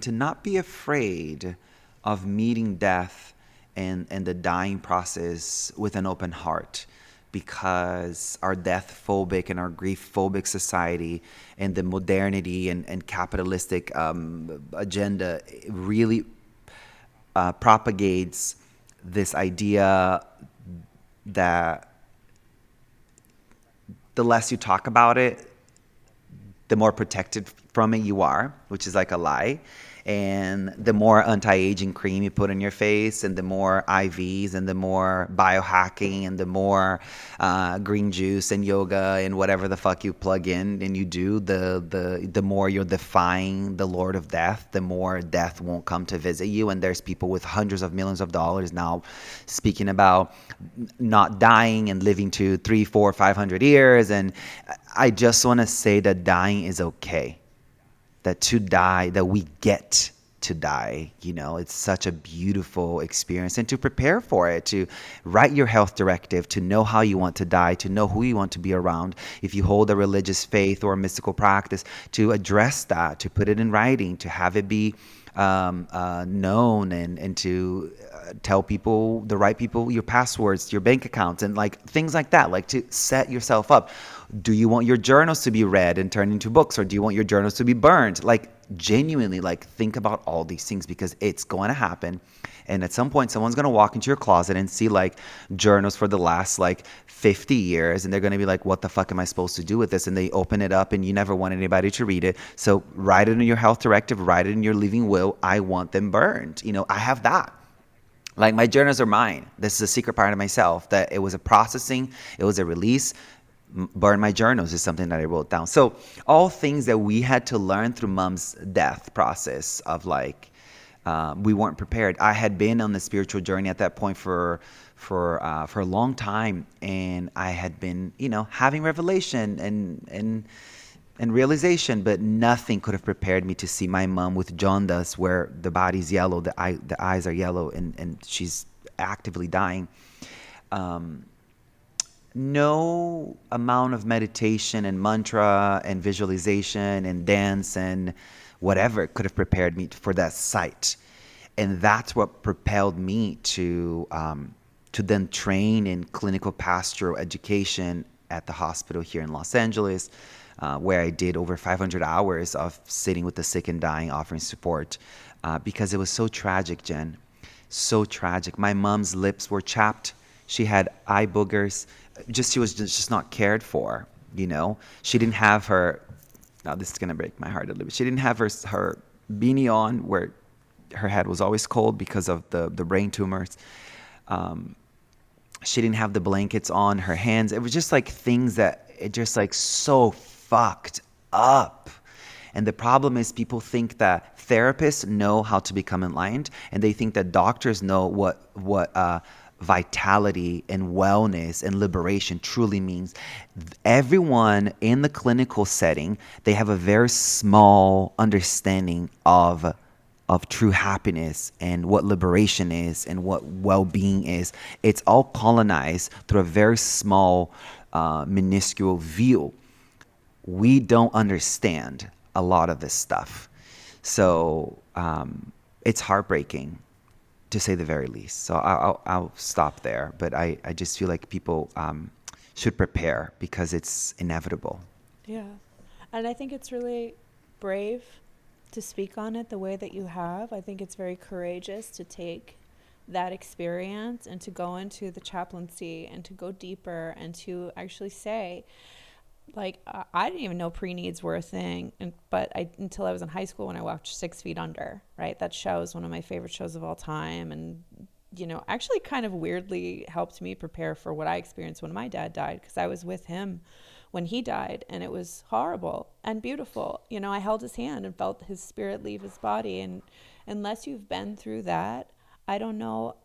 to not be afraid of meeting death and the dying process with an open heart, because our death phobic and our grief phobic society and the modernity and capitalistic agenda really propagates this idea that the less you talk about it, the more protected from it you are, which is like a lie. And the more anti-aging cream you put in your face, and the more IVs, and the more biohacking, and the more green juice and yoga and whatever the fuck you plug in and you do, the more you're defying the Lord of Death, the more death won't come to visit you. And there's people with hundreds of millions of dollars now speaking about not dying and living to 300, 400, 500 years. And I just want to say that dying is okay. That to die, that we get to die, it's such a beautiful experience. And to prepare for it, to write your health directive, to know how you want to die, to know who you want to be around. If you hold a religious faith or a mystical practice, to address that, to put it in writing, to have it be known, and to tell people, the right people, your passwords, your bank accounts, and like things like that, like to set yourself up. Do you want your journals to be read and turned into books, or do you want your journals to be burned? Like, genuinely, like, think about all these things, because it's going to happen. And at some point, someone's going to walk into your closet and see like journals for the last like 50 years. And they're going to be like, what the fuck am I supposed to do with this? And they open it up, and you never want anybody to read it. So write it in your health directive, write it in your living will. I want them burned. I have that. Like, my journals are mine. This is a secret part of myself, that it was a processing, it was a release. Burn my journals is something that I wrote down. So all things that we had to learn through mom's death process of like, we weren't prepared. I had been on the spiritual journey at that point for a long time, and I had been, having revelation and realization, but nothing could have prepared me to see my mom with jaundice, where the body's yellow, the eyes are yellow, and she's actively dying. No amount of meditation and mantra and visualization and dance and whatever could have prepared me for that sight. And that's what propelled me to then train in clinical pastoral education at the hospital here in Los Angeles, where I did over 500 hours of sitting with the sick and dying, offering support, because it was so tragic, Jen. So tragic. My mom's lips were chapped. She had eye boogers. She was just not cared for, She didn't have her, now this is going to break my heart a little bit. She didn't have her beanie on, where her head was always cold because of the brain tumors. She didn't have the blankets on her hands. It was just like things that it just like so fucked up. And the problem is, people think that therapists know how to become enlightened, and they think that doctors know what vitality and wellness and liberation truly means. Everyone in the clinical setting, they have a very small understanding of of true happiness and what liberation is and what well-being is. It's all colonized through a very small, minuscule view. We don't understand a lot of this stuff. So it's heartbreaking, to say the very least. So I'll stop there. But I just feel like people should prepare because it's inevitable. Yeah. And I think it's really brave to speak on it the way that you have. I think it's very courageous to take that experience and to go into the chaplaincy and to go deeper and to actually say, like, I didn't even know pre-needs were a thing, but until I was in high school when I watched 6 Feet Under, right? That show is one of my favorite shows of all time, and, you know, actually kind of weirdly helped me prepare for what I experienced when my dad died, because I was with him when he died, and it was horrible and beautiful. You know, I held his hand and felt his spirit leave his body, and unless you've been through that, I don't know.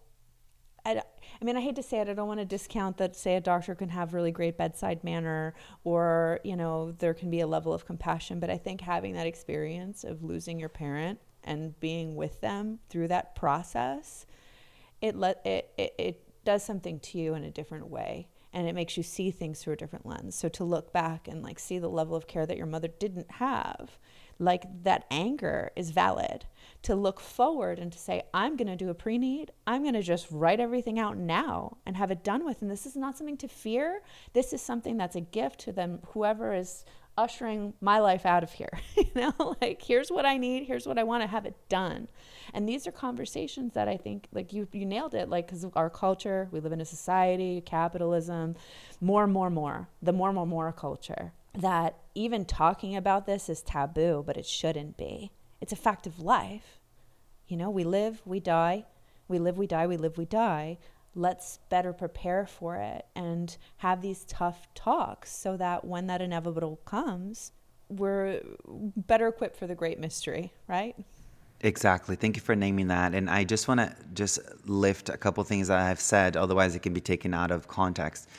I mean, I hate to say it, I don't want to discount that, say, a doctor can have really great bedside manner, or, you know, there can be a level of compassion, but I think having that experience of losing your parent and being with them through that process, it does something to you in a different way, and it makes you see things through a different lens. So to look back and, like, see the level of care that your mother didn't have, like, that anger is valid. To look forward and to say, I'm going to do a pre-need. I'm going to just write everything out now and have it done with. And this is not something to fear. This is something that's a gift to them, whoever is ushering my life out of here. You know, like, here's what I need. Here's what I want to have it done. And these are conversations that I think, like, you nailed it. Like, because of our culture, we live in a society, capitalism, the more culture, that even talking about this is taboo, but it shouldn't be. It's a fact of life. You know, we live, we die. We live, we die, we live, we die. Let's better prepare for it and have these tough talks so that when that inevitable comes, we're better equipped for the great mystery, right? Exactly. Thank you for naming that. And I just want to lift a couple things that I've said, otherwise it can be taken out of context.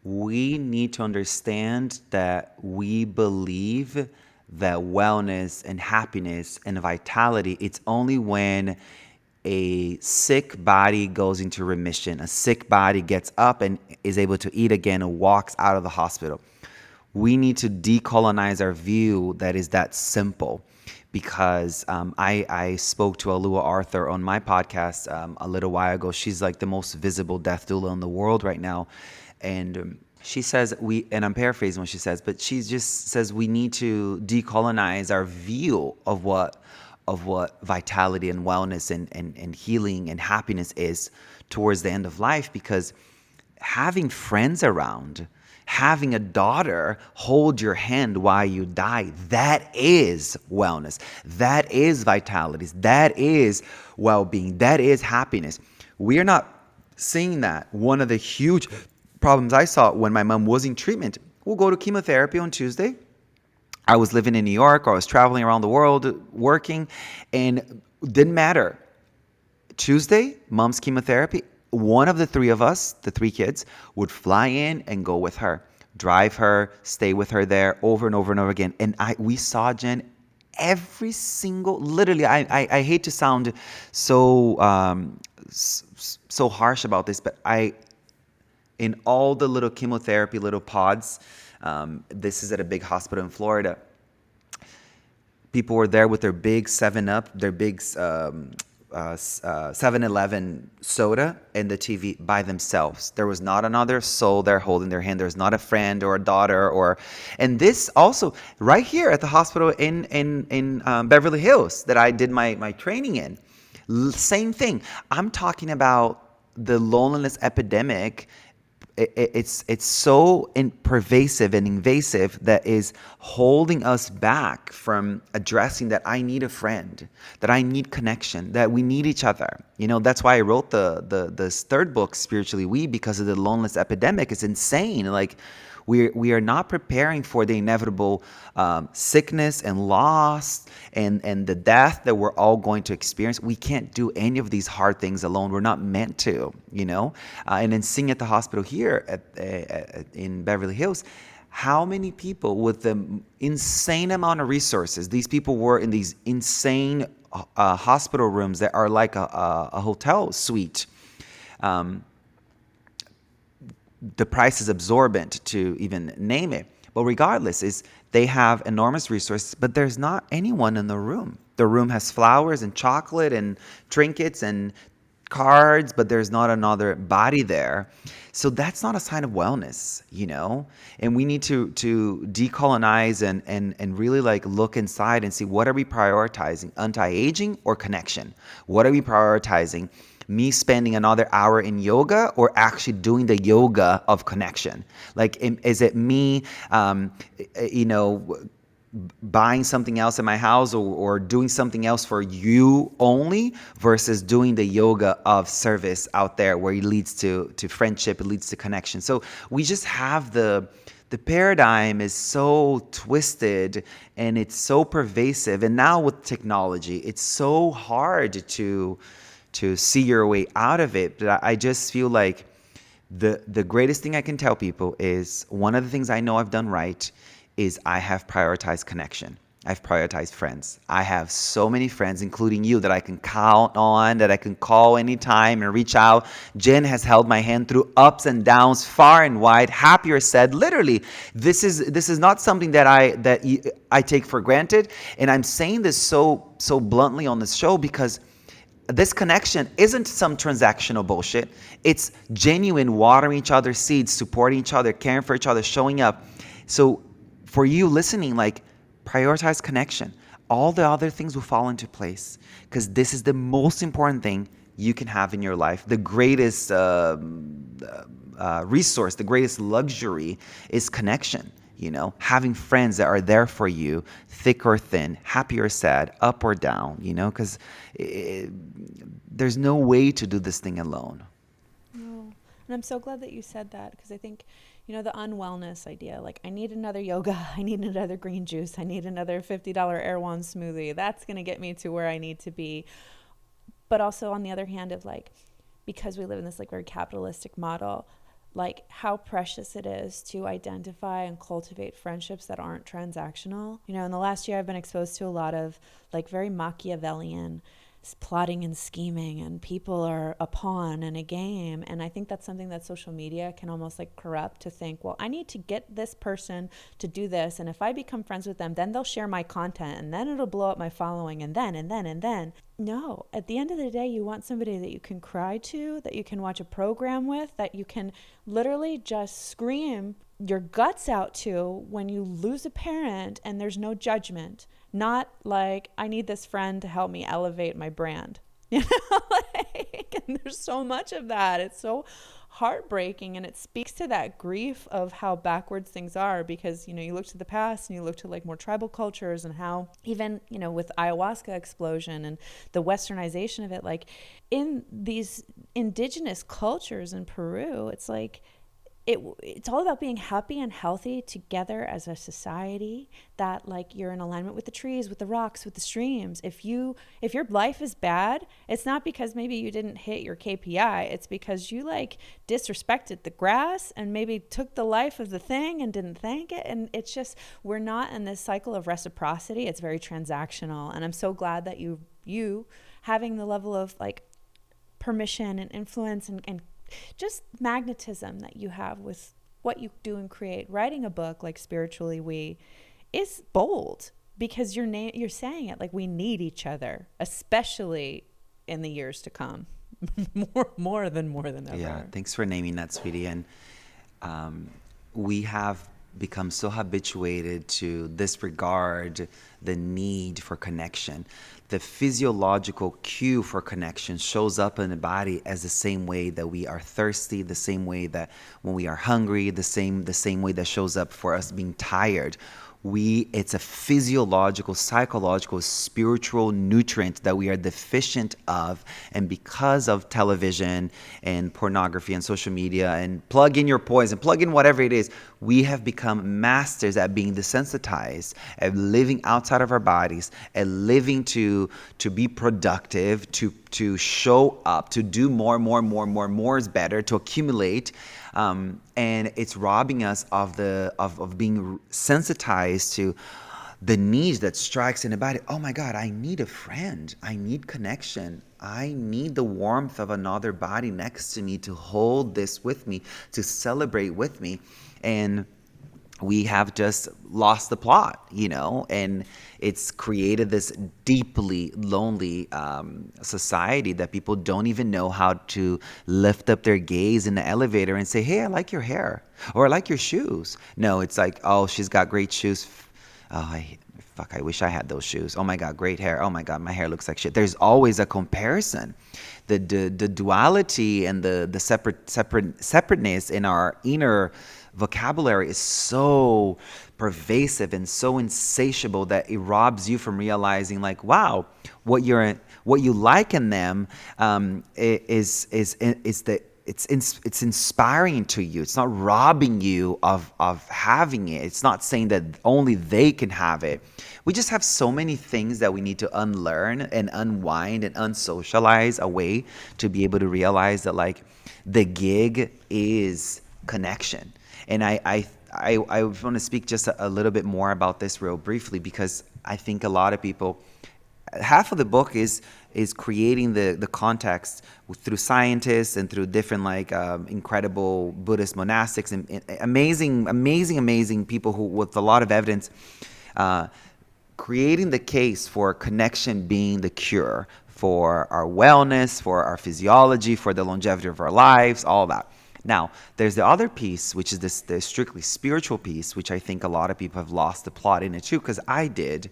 We need to understand that we believe that wellness and happiness and vitality, it's only when a sick body goes into remission, a sick body gets up and is able to eat again and walks out of the hospital. We need to decolonize our view that is that simple. Because I spoke to Alua Arthur on my podcast a little while ago. She's like the most visible death doula in the world right now. And she says, and I'm paraphrasing what she says, but she just says we need to decolonize our view of what vitality and wellness and healing and happiness is towards the end of life, because having friends around, having a daughter hold your hand while you die, that is wellness. That is vitality. That is well-being. That is happiness. We are not seeing that. One of the huge problems I saw when my mom was in treatment, we'll go to chemotherapy on Tuesday. I was living in New York, or I was traveling around the world working, and it didn't matter. Tuesday, mom's chemotherapy, one of the three of us, the 3 kids, would fly in and go with her, drive her, stay with her there over and over and over again. And we saw Jen every single, literally, I hate to sound so harsh about this, but in all the little chemotherapy, little pods, this is at a big hospital in Florida, people were there with their big 7-Up, their big 7-Eleven soda and the TV by themselves. There was not another soul there holding their hand. There was not a friend or a daughter and this also right here at the hospital in Beverly Hills that I did my training in. Same thing. I'm talking about the loneliness epidemic. It's so pervasive and invasive that is holding us back from addressing that I need a friend, that I need connection, that we need each other. You know, that's why I wrote the third book, Spiritually We, because of the loneliness epidemic. It's insane. Like, we are not preparing for the inevitable sickness and loss and the death that we're all going to experience. We can't do any of these hard things alone. We're not meant to, you know. And then seeing at the hospital here in Beverly Hills, how many people with the insane amount of resources, these people were in these insane hospital rooms that are like a hotel suite. The price is absorbent to even name it. But regardless, is they have enormous resources, but there's not anyone in the room. The room has flowers and chocolate and trinkets and cards, but there's not another body there. So that's not a sign of wellness, And we need to decolonize and really like look inside and see, what are we prioritizing? Anti-aging or connection? What are we prioritizing? Me spending another hour in yoga or actually doing the yoga of connection? Like, is it me, buying something else in my house or doing something else for you only versus doing the yoga of service out there where it leads to friendship, it leads to connection. So we just have the paradigm is so twisted and it's so pervasive. And now with technology, it's so hard to see your way out of it. But I just feel like the greatest thing I can tell people is, one of the things I know I've done right is I have prioritized connection. I've prioritized friends. I have so many friends, including you, that I can count on, that I can call anytime and reach out. Jen has held my hand through ups and downs, far and wide. Happier said, literally, this is not something that I take for granted. And I'm saying this so bluntly on this show because this connection isn't some transactional bullshit. It's genuine, watering each other's seeds, supporting each other, caring for each other, showing up. So for you listening, like, prioritize connection. All the other things will fall into place, because this is the most important thing you can have in your life. The greatest resource, the greatest luxury is connection. Having friends that are there for you, thick or thin, happy or sad, up or down, because there's no way to do this thing alone. No. And I'm so glad that you said that, because I think, the unwellness idea, like, I need another yoga, I need another green juice, I need another $50 Erewhon smoothie. That's going to get me to where I need to be. But also on the other hand of, like, because we live in this, like, very capitalistic model, like, how precious it is to identify and cultivate friendships that aren't transactional. In the last year, I've been exposed to a lot of, like, very Machiavellian plotting and scheming, and people are a pawn in a game. And I think that's something that social media can almost, like, corrupt, to think, well, I need to get this person to do this, and if I become friends with them, then they'll share my content, and then it'll blow up my following, and then. No, at the end of the day, you want somebody that you can cry to, that you can watch a program with, that you can literally just scream your guts out to when you lose a parent, and there's no judgment. Not like, I need this friend to help me elevate my brand. And there's so much of that. It's so heartbreaking, and it speaks to that grief of how backwards things are, because you look to the past and you look to, like, more tribal cultures, and how even with ayahuasca explosion and the westernization of it, like, in these indigenous cultures in Peru, it's like it's all about being happy and healthy together as a society, that, like, you're in alignment with the trees, with the rocks, with the streams. If your life is bad, it's not because maybe you didn't hit your KPI. It's because you, like, disrespected the grass and maybe took the life of the thing and didn't thank it. And it's just, we're not in this cycle of reciprocity. It's very transactional. And I'm so glad that you having the level of, like, permission and influence and just magnetism that you have with what you do and create. Writing a book like Spiritually We is bold, because you're saying it like, we need each other, especially in the years to come. more than ever. Yeah, thanks for naming that, sweetie. And we have become so habituated to disregard the need for connection. The physiological cue for connection shows up in the body as the same way that we are thirsty, the same way that when we are hungry, the same way that shows up for us being tired. It's a physiological, psychological, spiritual nutrient that we are deficient of. And because of television and pornography and social media, and plug in your poison, plug in whatever it is, we have become masters at being desensitized, at living outside of our bodies, at living to be productive, to show up, to do more is better, to accumulate. And it's robbing us of being sensitized to the need that strikes in the body. Oh my God, I need a friend. I need connection. I need the warmth of another body next to me to hold this with me, to celebrate with me. And we have just lost the plot, and it's created this deeply lonely society that people don't even know how to lift up their gaze in the elevator and say, hey, I like your hair, or I like your shoes. No, it's like, oh, she's got great shoes. Oh, I wish I had those shoes. Oh my God, great hair. Oh my God, my hair looks like shit. There's always a comparison. The duality and the separateness in our inner vocabulary is so pervasive and so insatiable that it robs you from realizing, like, wow, what you like in them it's inspiring to you. It's not robbing you of having it. It's not saying that only they can have it. We just have so many things that we need to unlearn and unwind and unsocialize away to be able to realize that, like, the gig is connection. And I want to speak just a little bit more about this real briefly, because I think a lot of people, half of the book is creating the context through scientists and through different incredible Buddhist monastics and amazing people who with a lot of evidence, creating the case for connection being the cure for our wellness, for our physiology, for the longevity of our lives, all that. Now, there's the other piece, which is the strictly spiritual piece, which I think a lot of people have lost the plot in it too, because I did.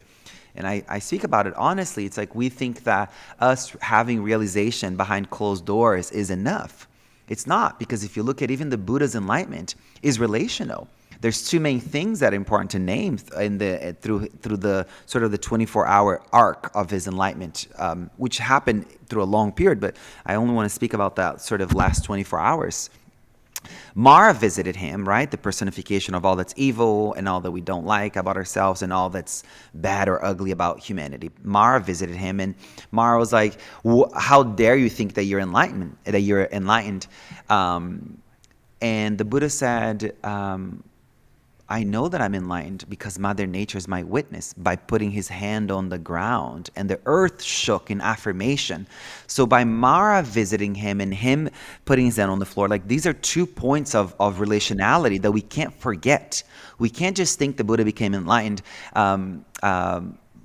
And I speak about it honestly. It's like we think that us having realization behind closed doors is enough. It's not, because if you look at even the Buddha's enlightenment is relational. There's two main things that are important to name through the sort of the 24-hour arc of his enlightenment, which happened through a long period, but I only want to speak about that sort of last 24 hours. Mara visited him, right? The personification of all that's evil and all that we don't like about ourselves and all that's bad or ugly about humanity. Mara visited him, and Mara was like, how dare you think that you're enlightened? And the Buddha said, I know that I'm enlightened because Mother Nature is my witness, by putting his hand on the ground, and the earth shook in affirmation. So by Mara visiting him and him putting his hand on the floor, like, these are 2 points of relationality that we can't forget. We can't just think the Buddha became enlightened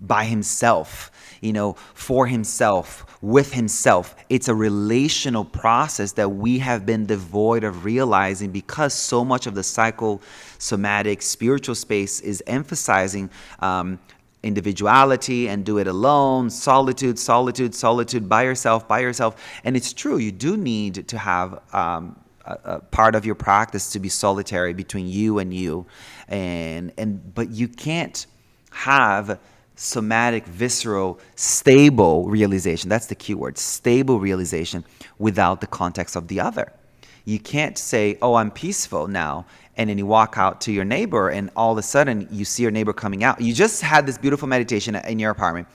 by himself, for himself, with himself. It's a relational process that we have been devoid of realizing, because so much of the psychosomatic spiritual space is emphasizing individuality and do it alone, solitude, by yourself. And it's true, you do need to have a part of your practice to be solitary between you and you, but you can't have somatic, visceral, stable realization. That's the key word, stable realization, without the context of the other. You can't say, oh, I'm peaceful now, and then you walk out to your neighbor and all of a sudden you see your neighbor coming out. You just had this beautiful meditation in your apartment,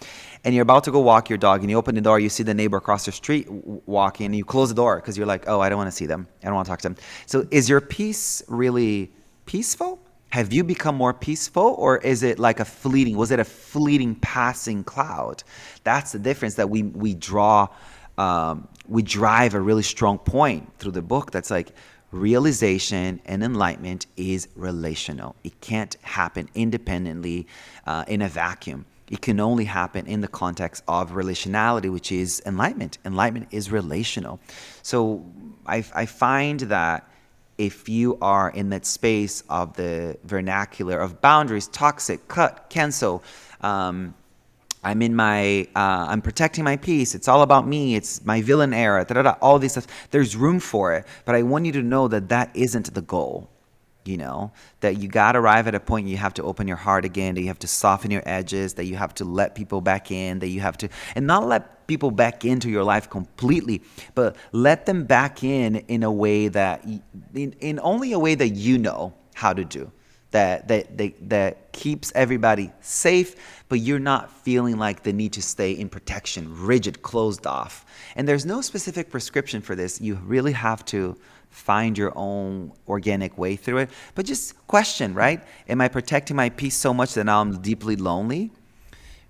and you're about to go walk your dog, and you open the door, you see the neighbor across the street walking, and you close the door because you're like, oh, I don't want to see them. I don't want to talk to them. So is your peace really peaceful? Have you become more peaceful, or is it like was it a fleeting passing cloud? That's the difference that we drive a really strong point through the book. That's like, realization and enlightenment is relational. It can't happen independently in a vacuum. It can only happen in the context of relationality, which is enlightenment. Enlightenment is relational. So I find that if you are in that space of the vernacular of boundaries, toxic, cut, cancel, I'm protecting my peace, it's all about me, it's my villain era, all these stuff, there's room for it. But I want you to know that isn't the goal. That you got to arrive at a point you have to open your heart again, that you have to soften your edges, that you have to let people back in, that you have to, and not let people back into your life completely, but let them back in a way that, in only a way that you know how to do. that keeps everybody safe, but you're not feeling like the need to stay in protection, rigid, closed off. And there's no specific prescription for this. You really have to find your own organic way through it. But just question, right? Am I protecting my peace so much that now I'm deeply lonely?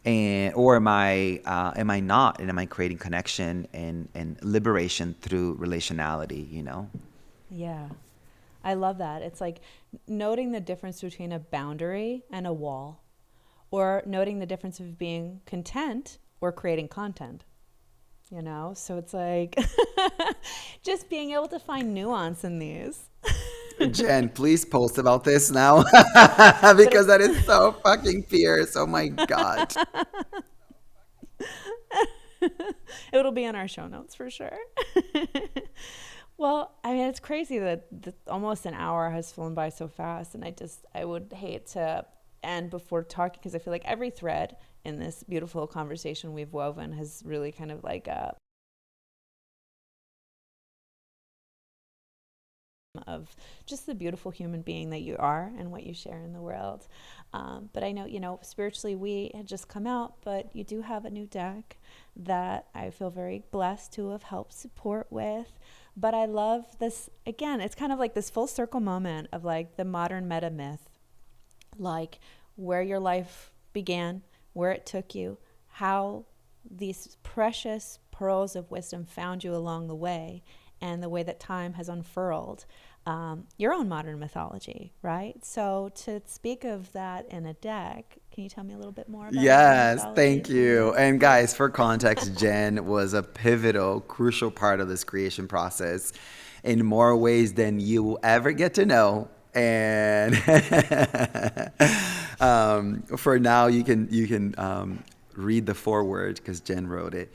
Or am I not? And am I creating connection and liberation through relationality, Yeah. I love that. It's like noting the difference between a boundary and a wall, or noting the difference of being content or creating content, So it's like just being able to find nuance in these. Jen, please post about this now because that is so fucking fierce. Oh my God. It'll be in our show notes for sure. Well, I mean, it's crazy that almost an hour has flown by so fast, and I would hate to end before talking, because I feel like every thread in this beautiful conversation we've woven has really kind of like of just the beautiful human being that you are and what you share in the world. But I know, spiritually we had just come out, but you do have a new deck that I feel very blessed to have helped support with. But I love this, again, it's kind of like this full circle moment of like the modern meta myth, like where your life began, where it took you, how these precious pearls of wisdom found you along the way, and the way that time has unfurled your own modern mythology, right? So to speak of that in a deck, can you tell me a little bit more about Yes, mythology? thank you. And guys, for context, Jen was a pivotal, crucial part of this creation process in more ways than you will ever get to know. And for now, you can read the foreword because Jen wrote it.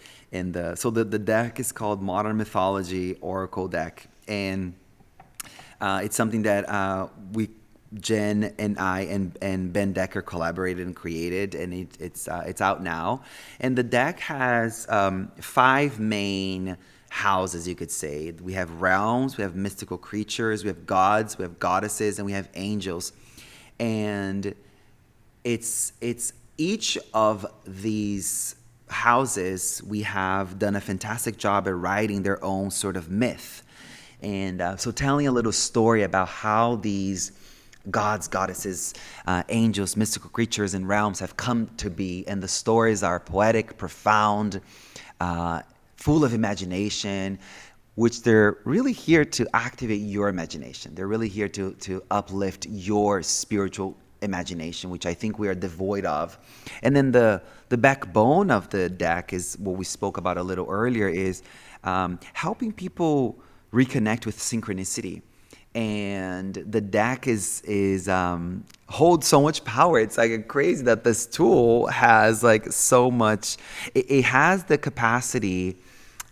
So the deck is called Modern Mythology Oracle Deck, and it's something that Jen and I and Ben Decker collaborated and created, and it's out now. And the deck has 5 main houses, you could say. We have realms, we have mystical creatures, we have gods, we have goddesses, and we have angels. And it's each of these houses, we have done a fantastic job at writing their own sort of myth. And so telling a little story about how these gods, goddesses, angels, mystical creatures, and realms have come to be. And the stories are poetic, profound, full of imagination, which they're really here to activate your imagination. They're really here to uplift your spiritual imagination, which I think we are devoid of. And then the backbone of the deck is what we spoke about a little earlier, is helping people reconnect with synchronicity. And the deck holds so much power. It's like crazy that this tool has like so much. It has the capacity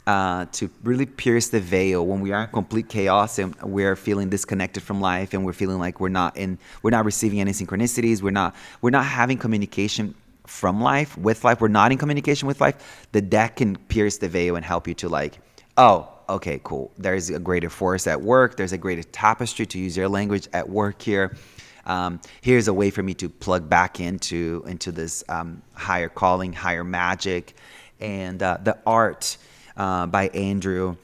to really pierce the veil when we are in complete chaos and we're feeling disconnected from life, and we're feeling like we're not receiving any synchronicities. We're not having communication from life, with life. We're not in communication with life. The deck can pierce the veil and help you to like, oh, okay, cool. There's a greater force at work. There's a greater tapestry, to use your language, at work here. Here's a way for me to plug back into this higher calling, higher magic. And the art by Andrew,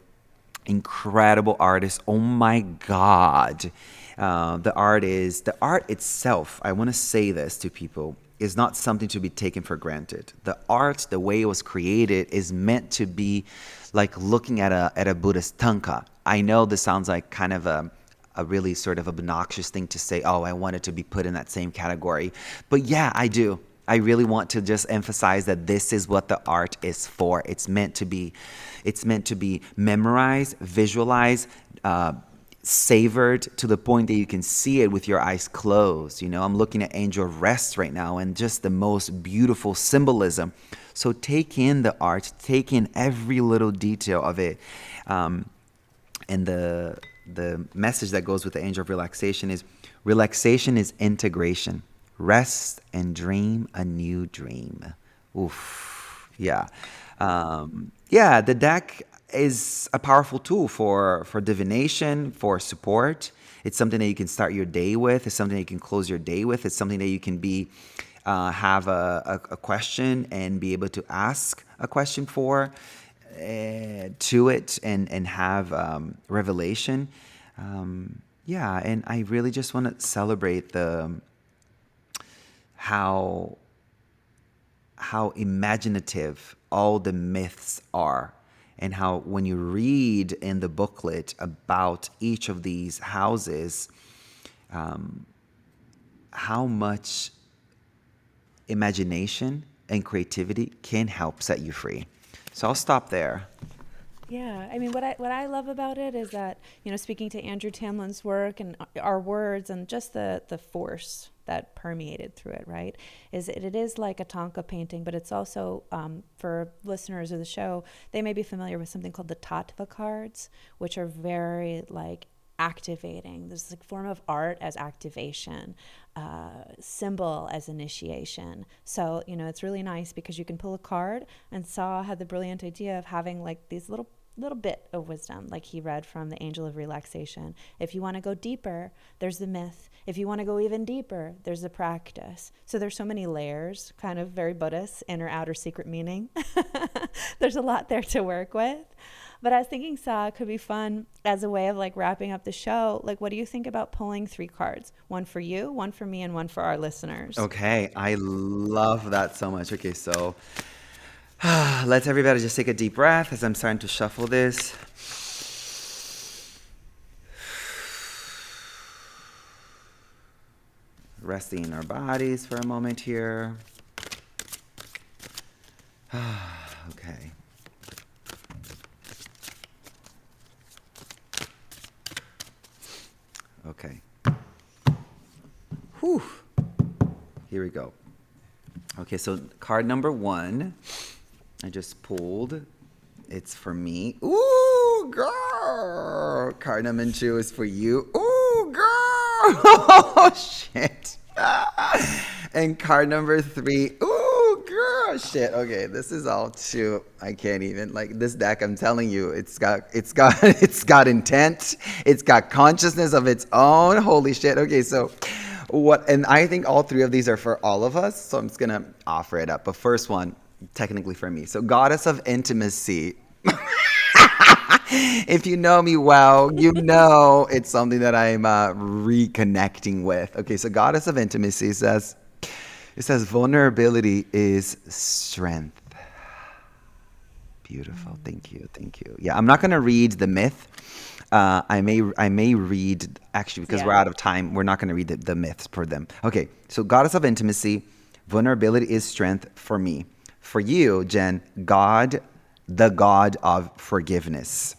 incredible artist. Oh my God. The art itself, I want to say this to people, is not something to be taken for granted. The art, the way it was created, is meant to be like looking at a Buddhist tanka. I know this sounds like kind of a really sort of obnoxious thing to say, oh, I want it to be put in that same category. But yeah, I do. I really want to just emphasize that this is what the art is for. It's meant to be memorized, visualized, savored to the point that you can see it with your eyes closed. I'm looking at Angel of Rest right now, and just the most beautiful symbolism. So take in the art, take in every little detail of it. And the message that goes with the Angel of Relaxation is integration. Rest and dream a new dream. Oof. Yeah. The deck is a powerful tool for divination, for support. It's something that you can start your day with. It's something that you can close your day with. It's something that you can have a question and be able to ask a question for to it and have revelation. Yeah, and I really just want to celebrate how imaginative all the myths are, and how when you read in the booklet about each of these houses, how much imagination and creativity can help set you free. So I'll stop there. Yeah, I mean, what I love about it is that, speaking to Andrew Tamlin's work and our words and just the force that permeated through it, right, is it is like a Tonka painting, but it's also, for listeners of the show, they may be familiar with something called the Tattva cards, which are very like activating. There's a form of art as activation, symbol as initiation. So, it's really nice because you can pull a card, and Sah had the brilliant idea of having like these little bit of wisdom, like he read from the Angel of Relaxation. If you want to go deeper, there's the myth. If you want to go even deeper, there's the practice. So there's so many layers, kind of very Buddhist, inner, outer, secret meaning. There's a lot there to work with. But I was thinking, Sah, it could be fun as a way of like wrapping up the show. Like, what do you think about pulling 3 cards? One for you, one for me, and one for our listeners. Okay, I love that so much. Okay, so let's everybody just take a deep breath as I'm starting to shuffle this. Resting in our bodies for a moment here. Okay. Okay. Whew. Here we go. Okay, so card number 1, I just pulled. It's for me. Ooh, girl. Card number 2 is for you. Ooh, girl. Oh, shit. And card number 3. Ooh, girl. Shit. Okay, this is all too. I can't even, like, this deck, I'm telling you, it's got intent. It's got consciousness of its own. Holy shit. Okay, so what, and I think all 3 of these are for all of us, so I'm just gonna offer it up. But first one, technically for me. So Goddess of Intimacy. If you know me well, you know it's something that I'm reconnecting with. Okay, so Goddess of Intimacy says, vulnerability is strength. Beautiful. Thank you. Yeah, I'm not gonna read the myth. I may read, actually, because we're out of time, we're not going to read the myths for them. Okay, so Goddess of Intimacy, vulnerability is strength for me. For you, Jen, God, the God of forgiveness.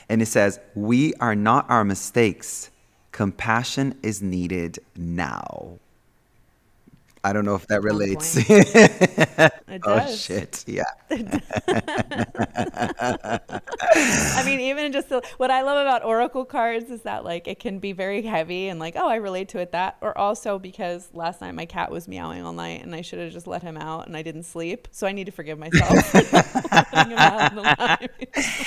And it says, we are not our mistakes. Compassion is needed now. I don't know if that relates. It does. Oh, shit. Yeah. I mean, even just what I love about oracle cards is that, like, it can be very heavy and like, oh, I relate to it that. Or also because last night my cat was meowing all night and I should have just let him out and I didn't sleep. So I need to forgive myself for letting him out in the light.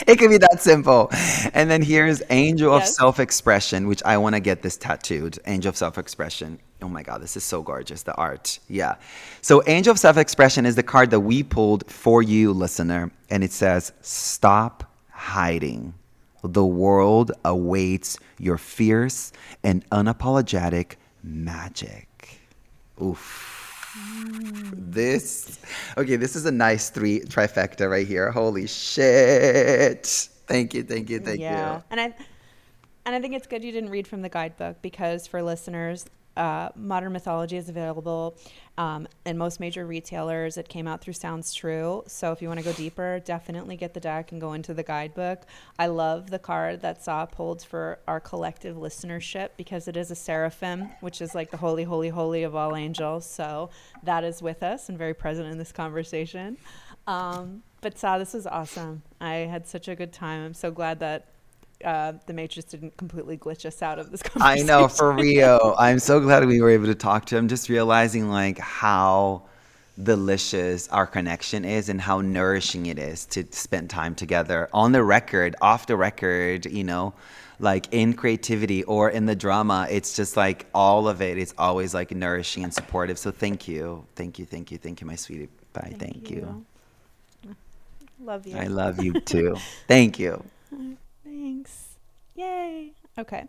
It can be that simple. And then here's Angel of Self-Expression, which I want to get this tattooed. Angel of Self-Expression. Oh my God, this is so gorgeous, the art. Yeah. So Angel of Self-Expression is the card that we pulled for you, listener. And it says, stop hiding. The world awaits your fierce and unapologetic magic. Oof. This is a nice trifecta right here. Holy shit. Thank you. Yeah. And I think it's good you didn't read from the guidebook, because for listeners, Modern Mythology is available in most major retailers. It came out through Sounds True. So if you want to go deeper, definitely get the deck and go into the guidebook. I love the card that Sah pulled for our collective listenership, because it is a seraphim, which is like the holy, holy, holy of all angels. So that is with us and very present in this conversation. But Sah, this was awesome. I had such a good time. I'm so glad that the Matrix didn't completely glitch us out of this conversation. I know, for real. I'm so glad we were able to talk to him. Just realizing like how delicious our connection is and how nourishing it is to spend time together on the record, off the record, like in creativity or in the drama. It's just like all of it is always like nourishing and supportive. So thank you. Thank you, my sweetie pie. Thank you. Love you. I love you too. Thank you. Thanks. Yay. Okay.